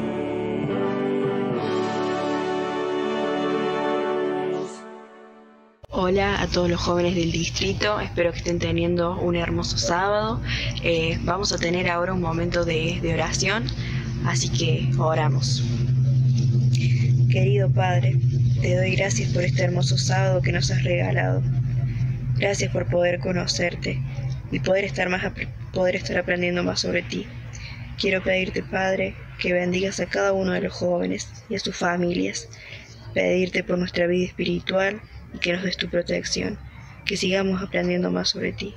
Hola a todos los jóvenes del distrito, espero que estén teniendo un hermoso sábado. Vamos a tener ahora un momento de oración, así que oramos. Querido Padre, te doy gracias por este hermoso sábado que nos has regalado. Gracias por poder conocerte y poder estar aprendiendo más sobre ti. Quiero pedirte, Padre, que bendigas a cada uno de los jóvenes y a sus familias. Pedirte por nuestra vida espiritual y que nos des tu protección, que sigamos aprendiendo más sobre ti.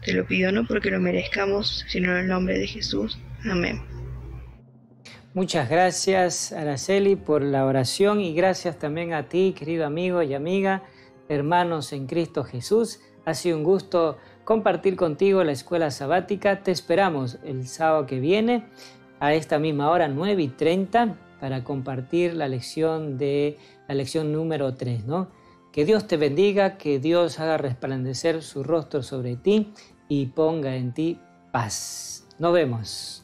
Te lo pido no porque lo merezcamos, sino en el nombre de Jesús. Amén. Muchas gracias, Araceli, por la oración y gracias también a ti, querido amigo y amiga, hermanos en Cristo Jesús. Ha sido un gusto compartir contigo la escuela sabática. Te esperamos el sábado que viene a esta misma hora, 9:30, para compartir la lección número 3, ¿no? Que Dios te bendiga, que Dios haga resplandecer su rostro sobre ti y ponga en ti paz. Nos vemos.